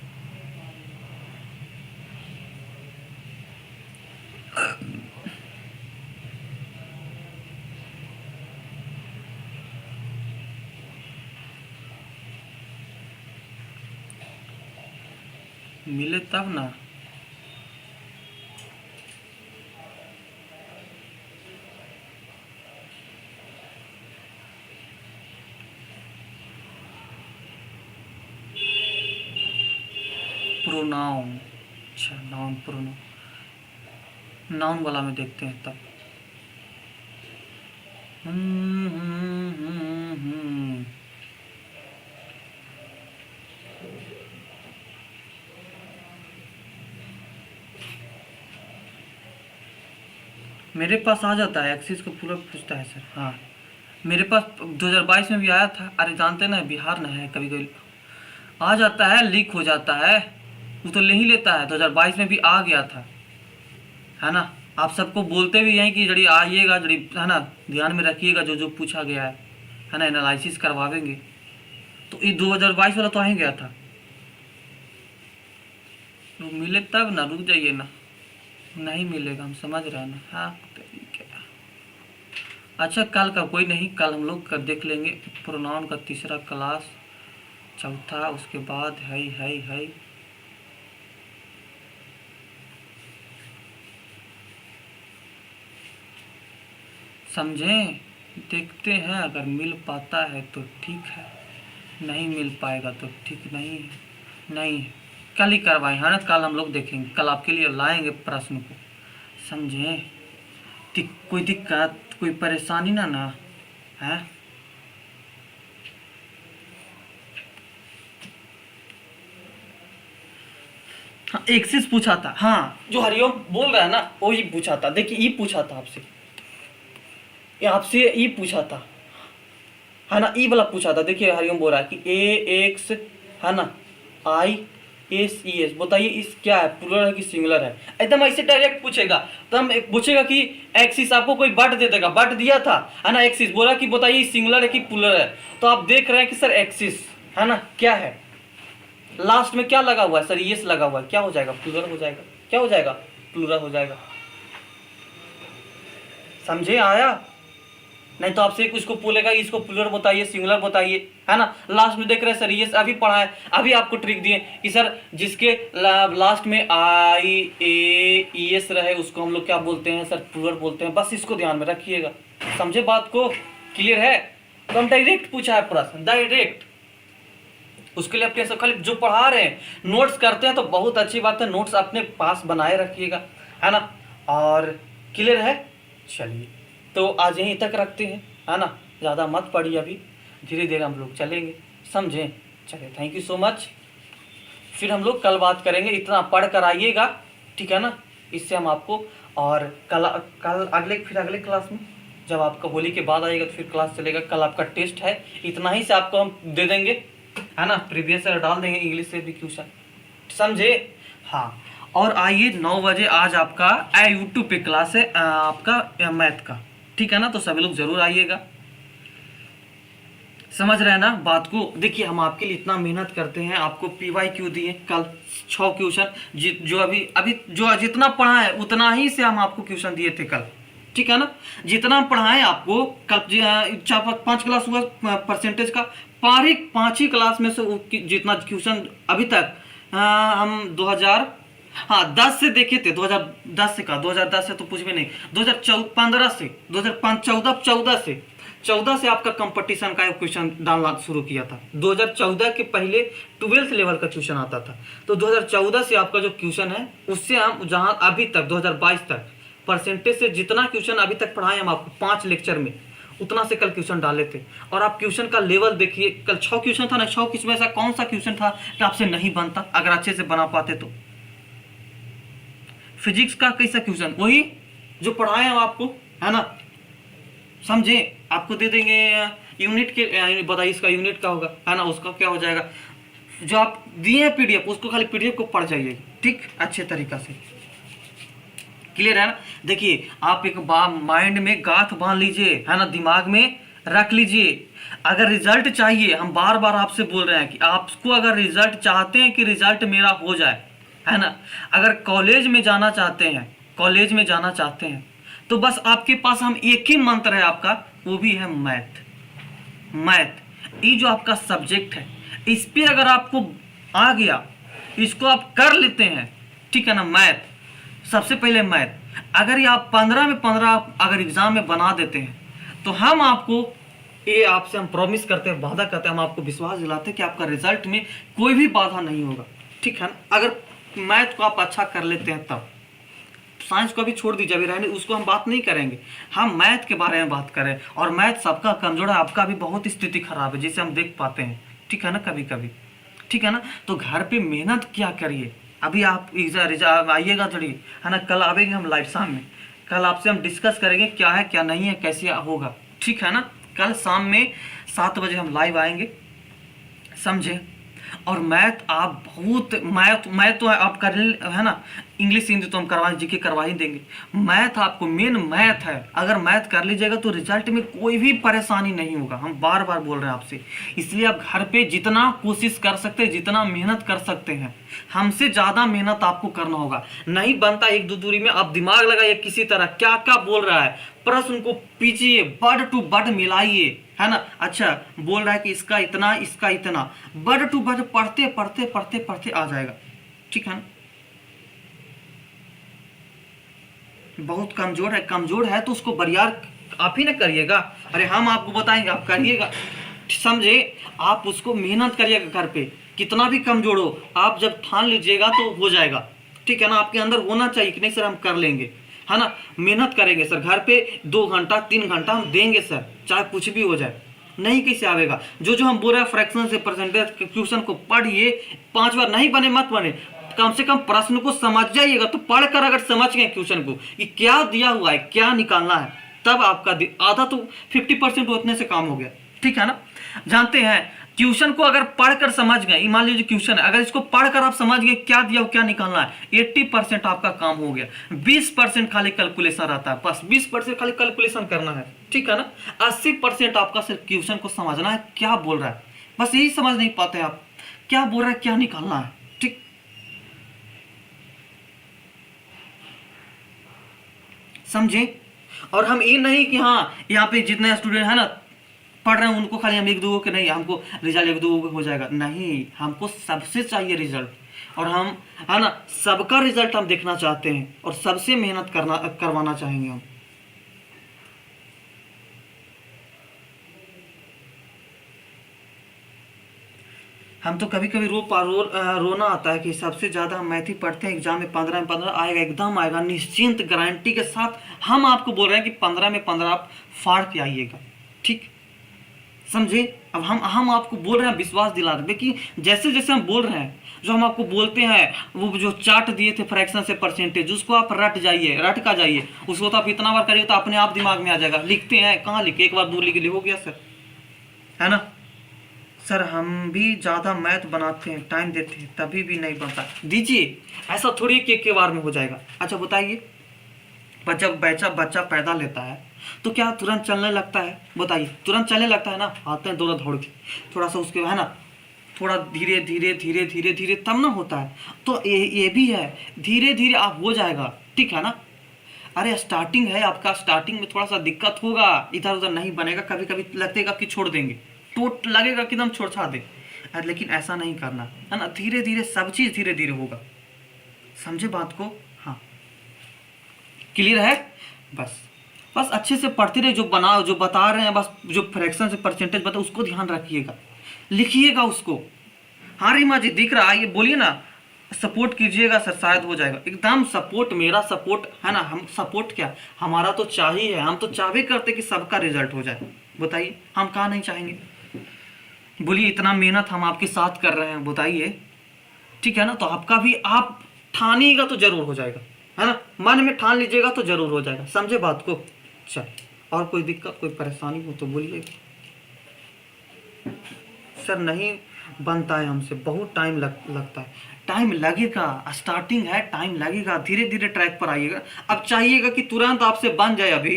मिले तब ना। प्रोनाउन, अच्छा नाउन, प्रोनाउन, नाउन वाला में देखते हैं तब। मेरे पास आ जाता है, एक्सिस को पूरा पूछता है सर, हाँ मेरे पास 2022 में भी आया था। अरे जानते ना बिहार ना है, कभी कभी आ जाता है, लीक हो जाता है, वो तो ले ही लेता है। 2022 में भी आ गया था, है ना। आप सबको बोलते भी हैं कि जड़ी आइएगा, जड़ी है ना ध्यान में रखिएगा जो जो पूछा गया है ना, एनालिसिस करवावेंगे। तो ये 2022 वाला तो आ ही गया था, तो मिले तब ना, रुक जाइए ना, नहीं मिलेगा, हम समझ रहे हैं ना, हाँ तरीके। अच्छा कल का कोई नहीं, कल हम लोग कर देख लेंगे प्रोनाउन का तीसरा क्लास, चौथा, उसके बाद है समझें। देखते हैं अगर मिल पाता है तो ठीक है, नहीं मिल पाएगा तो ठीक नहीं है, नहीं है। कल ही करवाएं, है ना, कल हम लोग देखेंगे, कल आपके लिए लाएंगे प्रश्न को, समझें। कोई दिक्कत, कोई परेशानी ना है। हाँ एक्सिस पूछा था, हाँ जो हरिओम बोल रहा है ना वही पूछा था। देखिए ये पूछा था आपसे ये पूछा था, है ना, ई वाला पूछा था। देखिए हरिओम बोल रहा है कि AX, है ना, ISES, बताइए इस क्या है, प्लूरल है कि सिंगुलर है। एकदम ऐसे डायरेक्ट पूछेगा, तो हम पूछेगा कि एक्सिस, आपको कोई बट दे देगा, बट दिया था, है ना, एक्सिस बोला कि बताइए सिंगुलर है कि प्लूरल है। तो आप देख रहे हैं कि सर एक्सिस, है ना, क्या है, लास्ट में क्या लगा हुआ है सर, यस लगा हुआ है, क्या हो जाएगा, प्लूरल हो जाएगा। क्या हो जाएगा, प्लूरल हो जाएगा। समझे, आया। नहीं तो आपसे उसको बोलेगा इसको प्लूरल बताइए, सिंगुलर बताइए, है ना। लास्ट में देख रहे हैं सर ये अभी पढ़ा है, अभी आपको ट्रिक दिए कि सर जिसके लास्ट में आई ए ई एस रहे उसको हम लोग क्या बोलते हैं सर, प्लूरल बोलते हैं। बस इसको ध्यान में रखिएगा, समझे बात को, क्लियर है। तो हम डायरेक्ट पूछा है प्रश्न, डायरेक्ट, उसके लिए अपने सब खाली जो पढ़ा रहे हैं नोट्स करते हैं तो बहुत अच्छी बात है, नोट्स अपने पास बनाए रखिएगा, है ना। और क्लियर है, चलिए तो आज यहीं तक रखते हैं, है ना। ज़्यादा मत पढ़िए, अभी धीरे धीरे हम लोग चलेंगे, समझें। चलिए थैंक यू सो मच, फिर हम लोग कल बात करेंगे। इतना पढ़ कर आइएगा, ठीक है ना, इससे हम आपको, और कल अगले क्लास में जब आपका होली के बाद आएगा तो फिर क्लास चलेगा। कल आपका टेस्ट है, इतना ही से आपको हम दे देंगे, है ना, प्रीवियस ईयर डाल देंगे, इंग्लिश से भी क्वेश्चन, समझे। हाँ, और आइए 9 बजे आज आपका यूट्यूब पे क्लास है आपका मैथ का, ठीक है ना। तो सभी लोग जरूर आइएगा, समझ रहे हैं ना बात को। देखिए हम आपके लिए इतना मेहनत करते हैं, आपको PYQ दिए कल 6 क्वेश्चन, जो अभी जो जितना पढ़ा है उतना ही से हम आपको क्वेश्चन दिए थे कल, ठीक है ना। जितना पढ़ाएं आपको कल 4-5 क्लास हुआ परसेंटेज का, पाँच ही क्लास में से जितना क्वेश्चन अभी तक हम 2010 से देखे थे, 2010 से का 2010 से तो कुछ भी नहीं, 2015 से 2014 से आपका कंपटीशन का क्वेश्चन डालना शुरू किया था। 2014 के पहले 12th लेवल का क्वेश्चन आता था, तो 2014 से आपका जो क्वेश्चन है उससे हम जहां अभी तक 2022 तक परसेंटेज से जितना क्वेश्चन अभी तक पढ़ाए हम आपको 5 लेक्चर में, उतना से कल क्वेश्चन डाले थे। और आप क्वेश्चन का लेवल देखिए, कल 6 क्वेश्चन था ना, 6 क्वेश्चन में ऐसा कौन सा क्वेश्चन था कि आपसे नहीं बनता अगर अच्छे से बना पाते तो। फिजिक्स का कैसा क्वेश्चन, वही जो पढ़ाए हम आपको, है ना, समझे। आपको दे देंगे यूनिट के, बताइए इसका यूनिट का होगा, है ना, उसका क्या हो जाएगा, जो आप दिए हैं PDF उसको खाली PDF को पढ़ जाइए, ठीक, अच्छे तरीका से, क्लियर है ना। देखिए आप एक माइंड में गांठ बांध लीजिए, है ना, दिमाग में रख लीजिए। अगर रिजल्ट चाहिए, हम बार बार आपसे बोल रहे हैं कि आपको अगर रिजल्ट चाहते हैं कि रिजल्ट मेरा हो जाए, है ना, अगर कॉलेज में जाना चाहते हैं तो बस आपके पास हम एक ही मंत्र है आपका, वो भी है मैथ। ये जो आपका सब्जेक्ट है, इस पे अगर आपको आ गया, इसको आप कर लेते हैं, ठीक है ना। मैथ सबसे पहले मैथ, अगर ये आप 15 में 15 अगर एग्जाम में बना देते हैं तो हम आपको, ये आपसे हम प्रॉमिस करते हैं, वादा करते हैं, हम आपको विश्वास दिलाते हैं कि आपका रिजल्ट में कोई भी बाधा नहीं होगा, ठीक है ना। अगर मैथ को आप अच्छा कर लेते हैं तब, साइंस को भी छोड़ दीजिए, अभी रहने उसको हम बात नहीं करेंगे, हम मैथ के बारे में बात करें। और मैथ सबका कमजोर है, आपका भी बहुत स्थिति खराब है जिसे हम देख पाते हैं, ठीक है ना, कभी कभी, ठीक है ना। तो घर पे मेहनत क्या करिए, अभी आप आइएगा थोड़ी, है ना, कल आएंगे हम लाइव शाम में, कल आपसे हम डिस्कस करेंगे क्या है क्या नहीं है, कैसे होगा, ठीक है ना। कल शाम में 7 बजे हम लाइव आएंगे, समझे। और मैथ आप बहुत, मैथ तो आप कर, है ना, इंग्लिश हिंदी तो हम करवा, जीके करवा ही देंगे। मैथ आपको मेन मैथ है, अगर मैथ कर लीजिएगा तो रिजल्ट में कोई भी परेशानी नहीं होगा, हम बार बार बोल रहे हैं आपसे। इसलिए आप घर पे जितना कोशिश कर सकते हैं, जितना मेहनत कर सकते हैं, हमसे ज़्यादा मेहनत आपको करना होगा। नहीं बनता एक दो दूरी में, आप दिमाग लगाइए किसी तरह, क्या क्या बोल रहा है, प्रश्न को पीछिए, वर्ड टू वर्ड मिलाइए, है ना। अच्छा बोल रहा है कि इसका इतना, इसका इतना, वर्ड टू वर्ड पढ़ते पढ़ते पढ़ते पढ़ते आ जाएगा, ठीक है ना। बहुत कमजोर है तो उसको बरियार आप ही ना करिएगा, अरे हम आपको बताएंगे, आप करिएगा, समझे। आप उसको मेहनत करिएगा घर पे, कितना भी कमजोर हो, आप जब ठान लीजिएगा तो हो जाएगा, ठीक है ना। आपके अंदर होना चाहिए कि नहीं सर हम कर लेंगे, है ना, मेहनत करेंगे सर, घर पे 2 घंटा 3 घंटा हम देंगे सर, चाहे कुछ भी हो जाए। नहीं कैसे आवेगा, जो हम बोल रहे हैं फ्रैक्शन से परसेंटेज क्वेश्चन को पढ़िए, 5 बार नहीं बने मत बने, कम से कम प्रश्न को समझ जाइएगा। तो पढ़कर अगर समझ गए क्वेश्चन को कि क्या दिया हुआ है, क्या निकालना है, तब आपका आधा तो 50% उतने से काम हो गया, ठीक है ना। जानते हैं क्वेश्चन को अगर पढ़कर समझ गए, मान लीजिए क्वेश्चन है, अगर इसको पढ़कर आप समझ गए क्या दिया हो क्या निकालना है, 80% आपका काम हो गया। 20% खाली कैलकुलेशन रहता है, बस 20% खाली कैलकुलेशन करना है, ठीक है ना। 80% आपका सिर्फ क्वेश्चन को समझना है, क्या बोल रहा है, बस यही समझ नहीं पाते आप, क्या बोल रहा है, क्या निकालना है, ठीक। समझे। और हम ये नहीं कि हाँ यहाँ पे जितने स्टूडेंट है ना पढ़ रहे हैं उनको खाली हम एक दो के नहीं हमको रिजल्ट एक दो हो जाएगा, नहीं, हमको सबसे चाहिए रिजल्ट। और हम है ना सबका रिजल्ट हम देखना चाहते हैं और सबसे मेहनत करवाना चाहेंगे हम। हम तो कभी कभी रोना आता है कि सबसे ज़्यादा हम मैथ ही पढ़ते हैं, एग्जाम में 15 में 15 आएगा, एकदम आएगा निश्चिंत गारंटी के साथ। हम आपको बोल रहे हैं कि 15 में 15 आप फाड़ के आइएगा, ठीक समझे। अब हम आपको बोल रहे हैं, विश्वास दिला रहे हैं कि जैसे जैसे हम बोल रहे हैं, जो हम आपको बोलते हैं, वो जो चार्ट दिए थे फ्रैक्शन से परसेंटेज, उसको आप रट का जाइए, उसको तो आप इतना बार करिए तो अपने आप दिमाग में आ जाएगा। लिखते हैं, कहाँ लिखे, एक बार दो लिख लिए हो गया सर, है ना। सर हम भी ज़्यादा मैथ बनाते हैं, टाइम देते हैं, तभी भी नहीं बनता। दीजिए, ऐसा थोड़ी कि एक के बार में हो जाएगा। अच्छा बताइए, जब बच्चा पैदा लेता है तो क्या तुरंत चलने लगता है? बताइए, तुरंत चलने लगता है ना? आते हैं दौड़ के, थोड़ा सा उसके है ना, थोड़ा धीरे धीरे तब ना होता है। तो ये भी है, धीरे धीरे आप हो जाएगा, ठीक है ना। अरे स्टार्टिंग है आपका, स्टार्टिंग में थोड़ा सा दिक्कत होगा, इधर उधर नहीं बनेगा, कभी कभी लगेगा कि छोड़ देंगे, तो लगेगा कि एकदम छोड़ छाड़ दे, लेकिन ऐसा नहीं करना है ना। धीरे धीरे सब चीज़ धीरे धीरे होगा, समझे बात को? हाँ, क्लियर है? बस अच्छे से पढ़ते रहे, जो बता रहे हैं, बस जो फ्रैक्शन से परसेंटेज बता उसको ध्यान रखिएगा, लिखिएगा उसको। हाँ रीमा जी दिख रहा है, ये बोलिए ना, सपोर्ट कीजिएगा सर, शायद हो जाएगा। एकदम सपोर्ट, मेरा सपोर्ट है ना, हम सपोर्ट क्या, हमारा तो चाहिए, हम तो चाहवे करते कि सबका रिजल्ट हो जाए। बताइए, हम कहाँ नहीं चाहेंगे? बोलिए, इतना मेहनत हम आपके साथ कर रहे हैं, बताइए, ठीक है ना। तो आपका भी आप ठानिएगा तो जरूर हो जाएगा, है ना, मन में ठान लीजिएगा तो जरूर हो जाएगा, समझे बात को? चल, और कोई दिक्कत, कोई परेशानी हो तो बोलिए। सर नहीं बनता है हमसे, बहुत टाइम लगता है। टाइम लगेगा, स्टार्टिंग है, टाइम लगेगा, धीरे धीरे ट्रैक पर आइएगा। अब चाहिएगा कि तुरंत आपसे बन जाए अभी,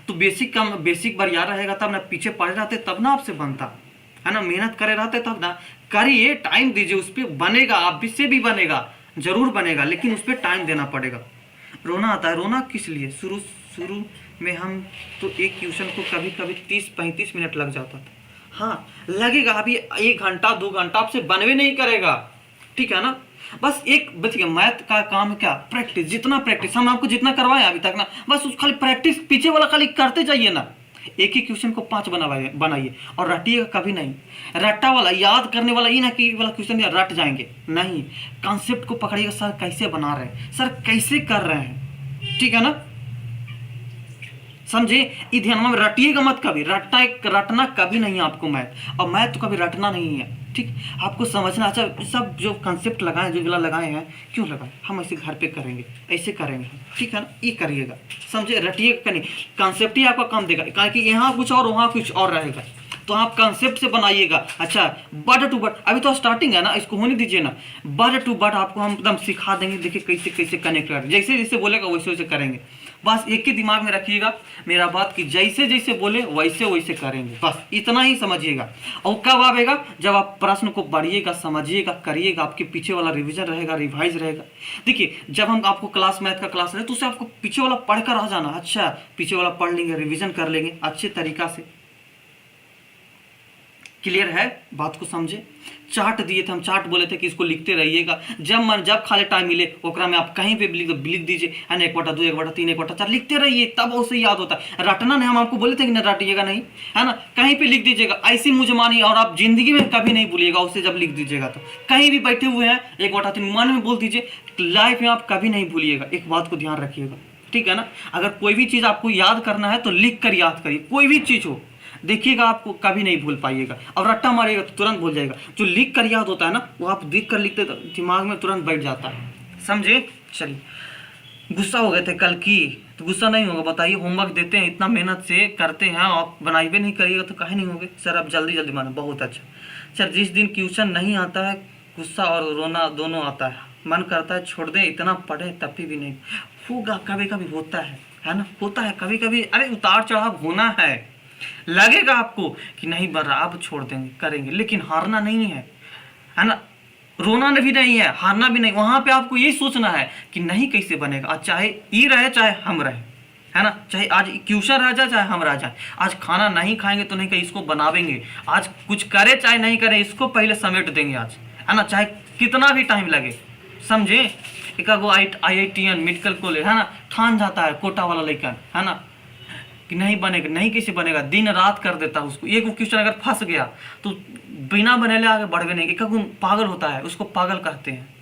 तो बेसिक बार याद रहेगा, तब ना पीछे पढ़े रहते, तब ना आपसे बनता है ना, मेहनत करे रहते तब ना। करिए, टाइम दीजिए, उस पर बनेगा, आप से भी बनेगा, जरूर बनेगा, लेकिन उस पर टाइम देना पड़ेगा। रोना आता है, रोना किस लिए? शुरू में हम तो एक क्वेश्चन को कभी कभी 30-35 मिनट लग जाता था। हाँ लगेगा, अभी 1 घंटा 2 घंटा आपसे बनवे नहीं करेगा, ठीक है ना। बस एक बच गया, मैथ का काम क्या? प्रैक्टिस, जितना प्रैक्टिस हम आपको जितना करवाए अभी तक ना, बस उस खाली प्रैक्टिस, पीछे वाला खाली करते जाइए ना। एक ही क्वेश्चन को 5 बनाइए और रटिएगा कभी नहीं। रट्टा वाला, याद करने वाला ये ना कि वाला क्वेश्चन या रट जाएंगे, नहीं, कॉन्सेप्ट को पकड़िएगा, सर कैसे बना रहे हैं, सर कैसे कर रहे हैं, ठीक है ना, समझे। ये ध्यान में रटिएगा मत कभी, रटना कभी नहीं है आपको मैथ, और मैथ तो कभी रटना नहीं है, ठीक। आपको समझना। अच्छा, सब जो कंसेप्ट लगाए, जो विला लगाए हैं, क्यों लगाए? हम ऐसे घर पे करेंगे, ऐसे करेंगे, ठीक है ना, ये करिएगा, समझे। रटिएगा नहीं, कंसेप्ट ही आपका काम देगा, कारण कि यहाँ कुछ और वहाँ कुछ और रहेगा, तो आप कंसेप्ट से बनाइएगा। अच्छा, बट टू बट, अभी तो स्टार्टिंग है ना, इसको होने दीजिए ना। बट टू बट आपको हम एकदम सिखा देंगे, देखिए कैसे कैसे कनेक्ट करें, जैसे जैसे बोलेगा वैसे वैसे करेंगे। बस एक ही दिमाग में रखिएगा मेरा बात, कि जैसे जैसे बोले वैसे वैसे करेंगे, बस इतना ही समझिएगा। और कब आएगा? जब आप प्रश्न को पढ़िएगा, समझिएगा, करिएगा, आपके पीछे वाला रिवीजन रहेगा, रिवाइज रहेगा। देखिए, जब हम आपको क्लास, मैथ का क्लास रहे, तो उससे आपको पीछे वाला पढ़कर आ जाना। अच्छा, पीछे वाला पढ़ लेंगे, रिविजन कर लेंगे अच्छे तरीका से। क्लियर है बात को? समझे। चार्ट दिए थे, हम चार्ट बोले थे कि इसको लिखते रहिएगा, जब खाली टाइम मिले ओकरा में आप कहीं पे लिख दीजिए, 1/2, 1/3, 1/4 लिखते रहिए, तब उसे याद होता है। रटना नहीं, हम आपको बोले थे कि न रटिएगा नहीं, है ना, कहीं पे लिख दीजिएगा, ऐसी मुझमानी, और आप जिंदगी में कभी नहीं भूलिएगा उसे। जब लिख दीजिएगा तो कहीं भी बैठे हुए हैं 1/3 मन में बोल दीजिए, लाइफ में आप कभी नहीं भूलिएगा। एक बात को ध्यान रखिएगा, ठीक है ना। अगर कोई भी चीज़ आपको याद करना है तो लिख कर याद करिए, कोई भी चीज़ हो, देखिएगा आपको कभी नहीं भूल पाइएगा। और रट्टा मारिएगा तो तुरंत भूल जाएगा। जो लिख कर याद होता है ना, वो आप देख कर लिखते तो दिमाग में तुरंत बैठ जाता है, समझे। चलिए, गुस्सा हो गए थे कल की, तो गुस्सा नहीं होगा, बताइए। होमवर्क देते हैं, इतना मेहनत से करते हैं, आप बनाइए नहीं करिएगा तो काहे नहीं होगे? सर आप जल्दी जल्दी मानो, बहुत अच्छा। सर जिस दिन ट्यूशन नहीं आता है, गुस्सा और रोना दोनों आता है, मन करता है छोड़ दें, इतना पढ़े तब भी नहीं होगा। कभी कभी होता है ना, होता है कभी कभी। अरे उतार चढ़ाव होना है, लगेगा आपको कि नहीं बन रहा, अब छोड़ देंगे, करेंगे, लेकिन हारना नहीं है ना, रोना भी नहीं है, हारना भी नहीं। वहां पे आपको यही सोचना है कि नहीं कैसे बनेगा, चाहे ई रहे चाहे हम रहे, है ना। चाहे आज क्वेश्चन रह जाए चाहे हम रह जाए, आज खाना नहीं खाएंगे तो नहीं कहीं इसको बनावेंगे, आज कुछ करे चाहे नहीं करे इसको पहले समेट देंगे आज, है ना, चाहे कितना भी टाइम लगे, समझे। एक गो IITN मेडिकल कॉलेज है ना, ठान जाता है कोटा वाला लड़का, है ना, कि नहीं बनेगा, नहीं कैसे बनेगा, दिन रात कर देता है उसको। एक क्वेश्चन अगर फंस गया तो बिना बनेले आगे बढ़ गए नहीं। एक पागल होता है, उसको पागल कहते हैं।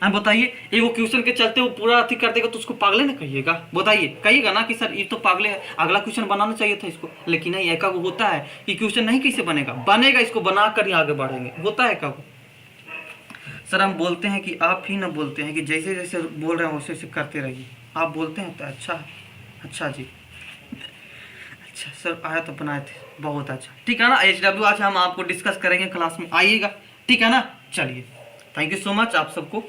हम बताइए, एगो क्वेश्चन के चलते वो पूरा अथी कर देगा तो उसको पागले ना कहिएगा, बताइए, कहिएगा ना कि सर ये तो पागले है, अगला क्वेश्चन बनाना चाहिए था इसको। लेकिन नहीं, एक होता है कि क्वेश्चन नहीं कैसे बनेगा, बनेगा, इसको बना कर ही आगे बढ़ेंगे, होता है एक। सर हम बोलते हैं कि आप ही ना बोलते हैं कि जैसे जैसे बोल रहे हैं वैसे वैसे करते रहिए, आप बोलते हैं तो अच्छा है। अच्छा जी, अच्छा सर आया तो बनाए थे, बहुत अच्छा, ठीक है ना। HW आज हम आपको डिस्कस करेंगे क्लास में, आइएगा, ठीक है ना। चलिए, थैंक यू सो मच आप सबको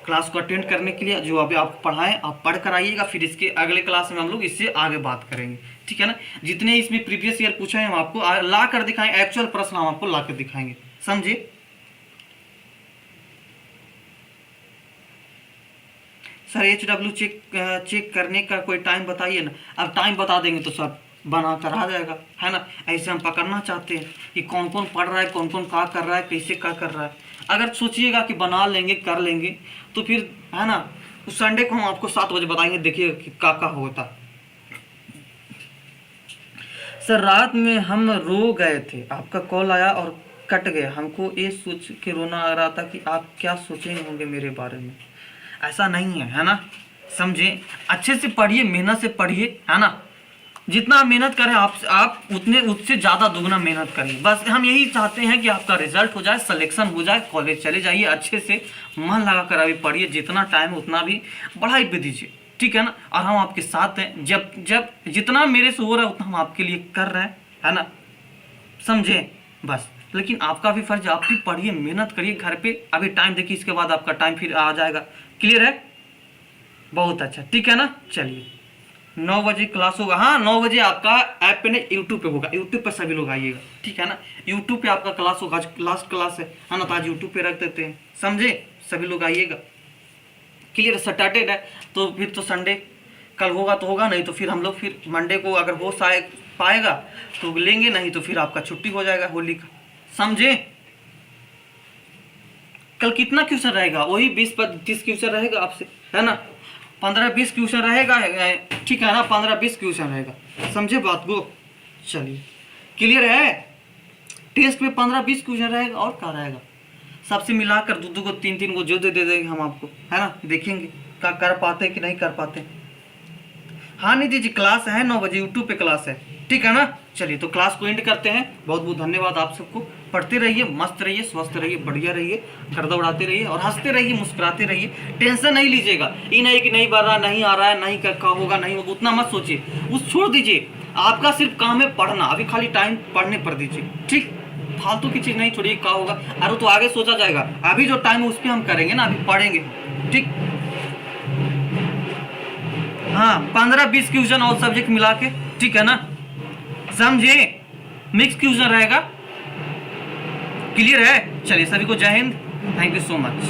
क्लास को अटेंड करने के लिए। जो अभी आपको पढ़ाएं आप पढ़ कर आइएगा, फिर इसके अगले क्लास में हम लोग इससे आगे बात करेंगे, ठीक है ना। जितने इसमें प्रीवियस ईयर पूछे हैं हम आपको ला कर दिखाएंगे, एक्चुअल प्रश्न हम आपको ला कर दिखाएंगे, समझे। सर HW चेक करने का कोई टाइम बताइए ना। अब टाइम बता देंगे तो सर बना कर आ जाएगा, है ना। ऐसे हम पकड़ना चाहते हैं कि कौन कौन पढ़ रहा है, कौन कौन क्या कर रहा है, कैसे क्या कर रहा है। अगर सोचिएगा कि बना लेंगे कर लेंगे तो फिर, है ना, उस संडे को हम आपको 7 बजे बताएंगे, देखिए कि क्या होता। सर रात में हम रो गए थे, आपका कॉल आया और कट गया, हमको ये सोच के रोना आ रहा था कि आप क्या सोचेंगे होंगे मेरे बारे में। ऐसा नहीं है ना, समझे। अच्छे से पढ़िए, मेहनत से पढ़िए, है ना। जितना मेहनत करें आप उतने उससे ज़्यादा दुगना मेहनत करिए। बस हम यही चाहते हैं कि आपका रिजल्ट हो जाए, सिलेक्शन हो जाए, कॉलेज चले जाइए, अच्छे से मन लगा कर अभी पढ़िए, जितना टाइम है उतना भी पढ़ाई पे दीजिए, ठीक है ना। और हम आपके साथ हैं, जब जितना मेरे से हो रहा है उतना हम आपके लिए कर रहे हैं, है ना, समझे। बस, लेकिन आपका भी फर्ज, आप भी पढ़िए, मेहनत करिए घर पे। अभी टाइम देखिए, इसके बाद आपका टाइम फिर आ जाएगा, क्लियर है, बहुत अच्छा, ठीक है ना। चलिए 9 बजे क्लास होगा, हाँ 9 बजे आपका ऐप पे नहीं यूट्यूब पे होगा, यूट्यूब पे सभी लोग आइएगा, ठीक है ना। यूट्यूब पे आपका क्लास होगा, आज लास्ट क्लास है ना, तो आज यूट्यूब पे रख देते हैं, समझे। सभी लोग आइएगा, क्लियर। सैटरडे है तो फिर तो संडे कल होगा तो होगा, नहीं तो फिर हम लोग फिर मंडे को अगर हो पाएगा तो लेंगे, नहीं तो फिर आपका छुट्टी हो जाएगा होली का, समझे। कल कितना क्वेश्चन रहेगा, वही 20-30 क्वेश्चन रहेगा आपसे, है ना। 15-20 क्वेश्चन रहेगा, ठीक है ना, 15-20 क्वेश्चन रहेगा, समझे बात को। चलिए, क्लियर है। टेस्ट में 15-20 क्वेश्चन रहेगा और क्या रहेगा, सबसे मिलाकर 2-2 को 3-3 को जो दे देंगे हम आपको, है ना। देखेंगे क्या कर पाते कि नहीं कर पाते। हाँ नहीं जी, क्लास है 9 बजे, यूट्यूब पे क्लास है, ठीक है ना। चलिए तो क्लास को एंड करते हैं। बहुत बहुत धन्यवाद आप सबको। पढ़ते रहिए, मस्त रहिए, स्वस्थ रहिए, बढ़िया रहिए, गर्दा उड़ाते रहिए और हंसते रहिए, मुस्कुराते रहिए। टेंशन नहीं लीजिएगा, ये नहीं कि नहीं बढ़ रहा, नहीं आ रहा है, नहीं क्या होगा, नहीं होगा, उतना मत सोचिए, उस छोड़ दीजिए। आपका सिर्फ काम है पढ़ना, अभी खाली टाइम पढ़ने पर दीजिए, ठीक। फालतू की चीज़ नहीं छोड़िए, क्या होगा अरे तो आगे सोचा जाएगा। अभी जो टाइम है उस पर हम करेंगे ना, अभी पढ़ेंगे, ठीक। हाँ 15-20 क्वेश्चन और सब्जेक्ट मिला के, ठीक है ना, समझे। मिक्स क्वेश्चन रहेगा, क्लियर है। चलिए सभी को जय Hind, thank you so much.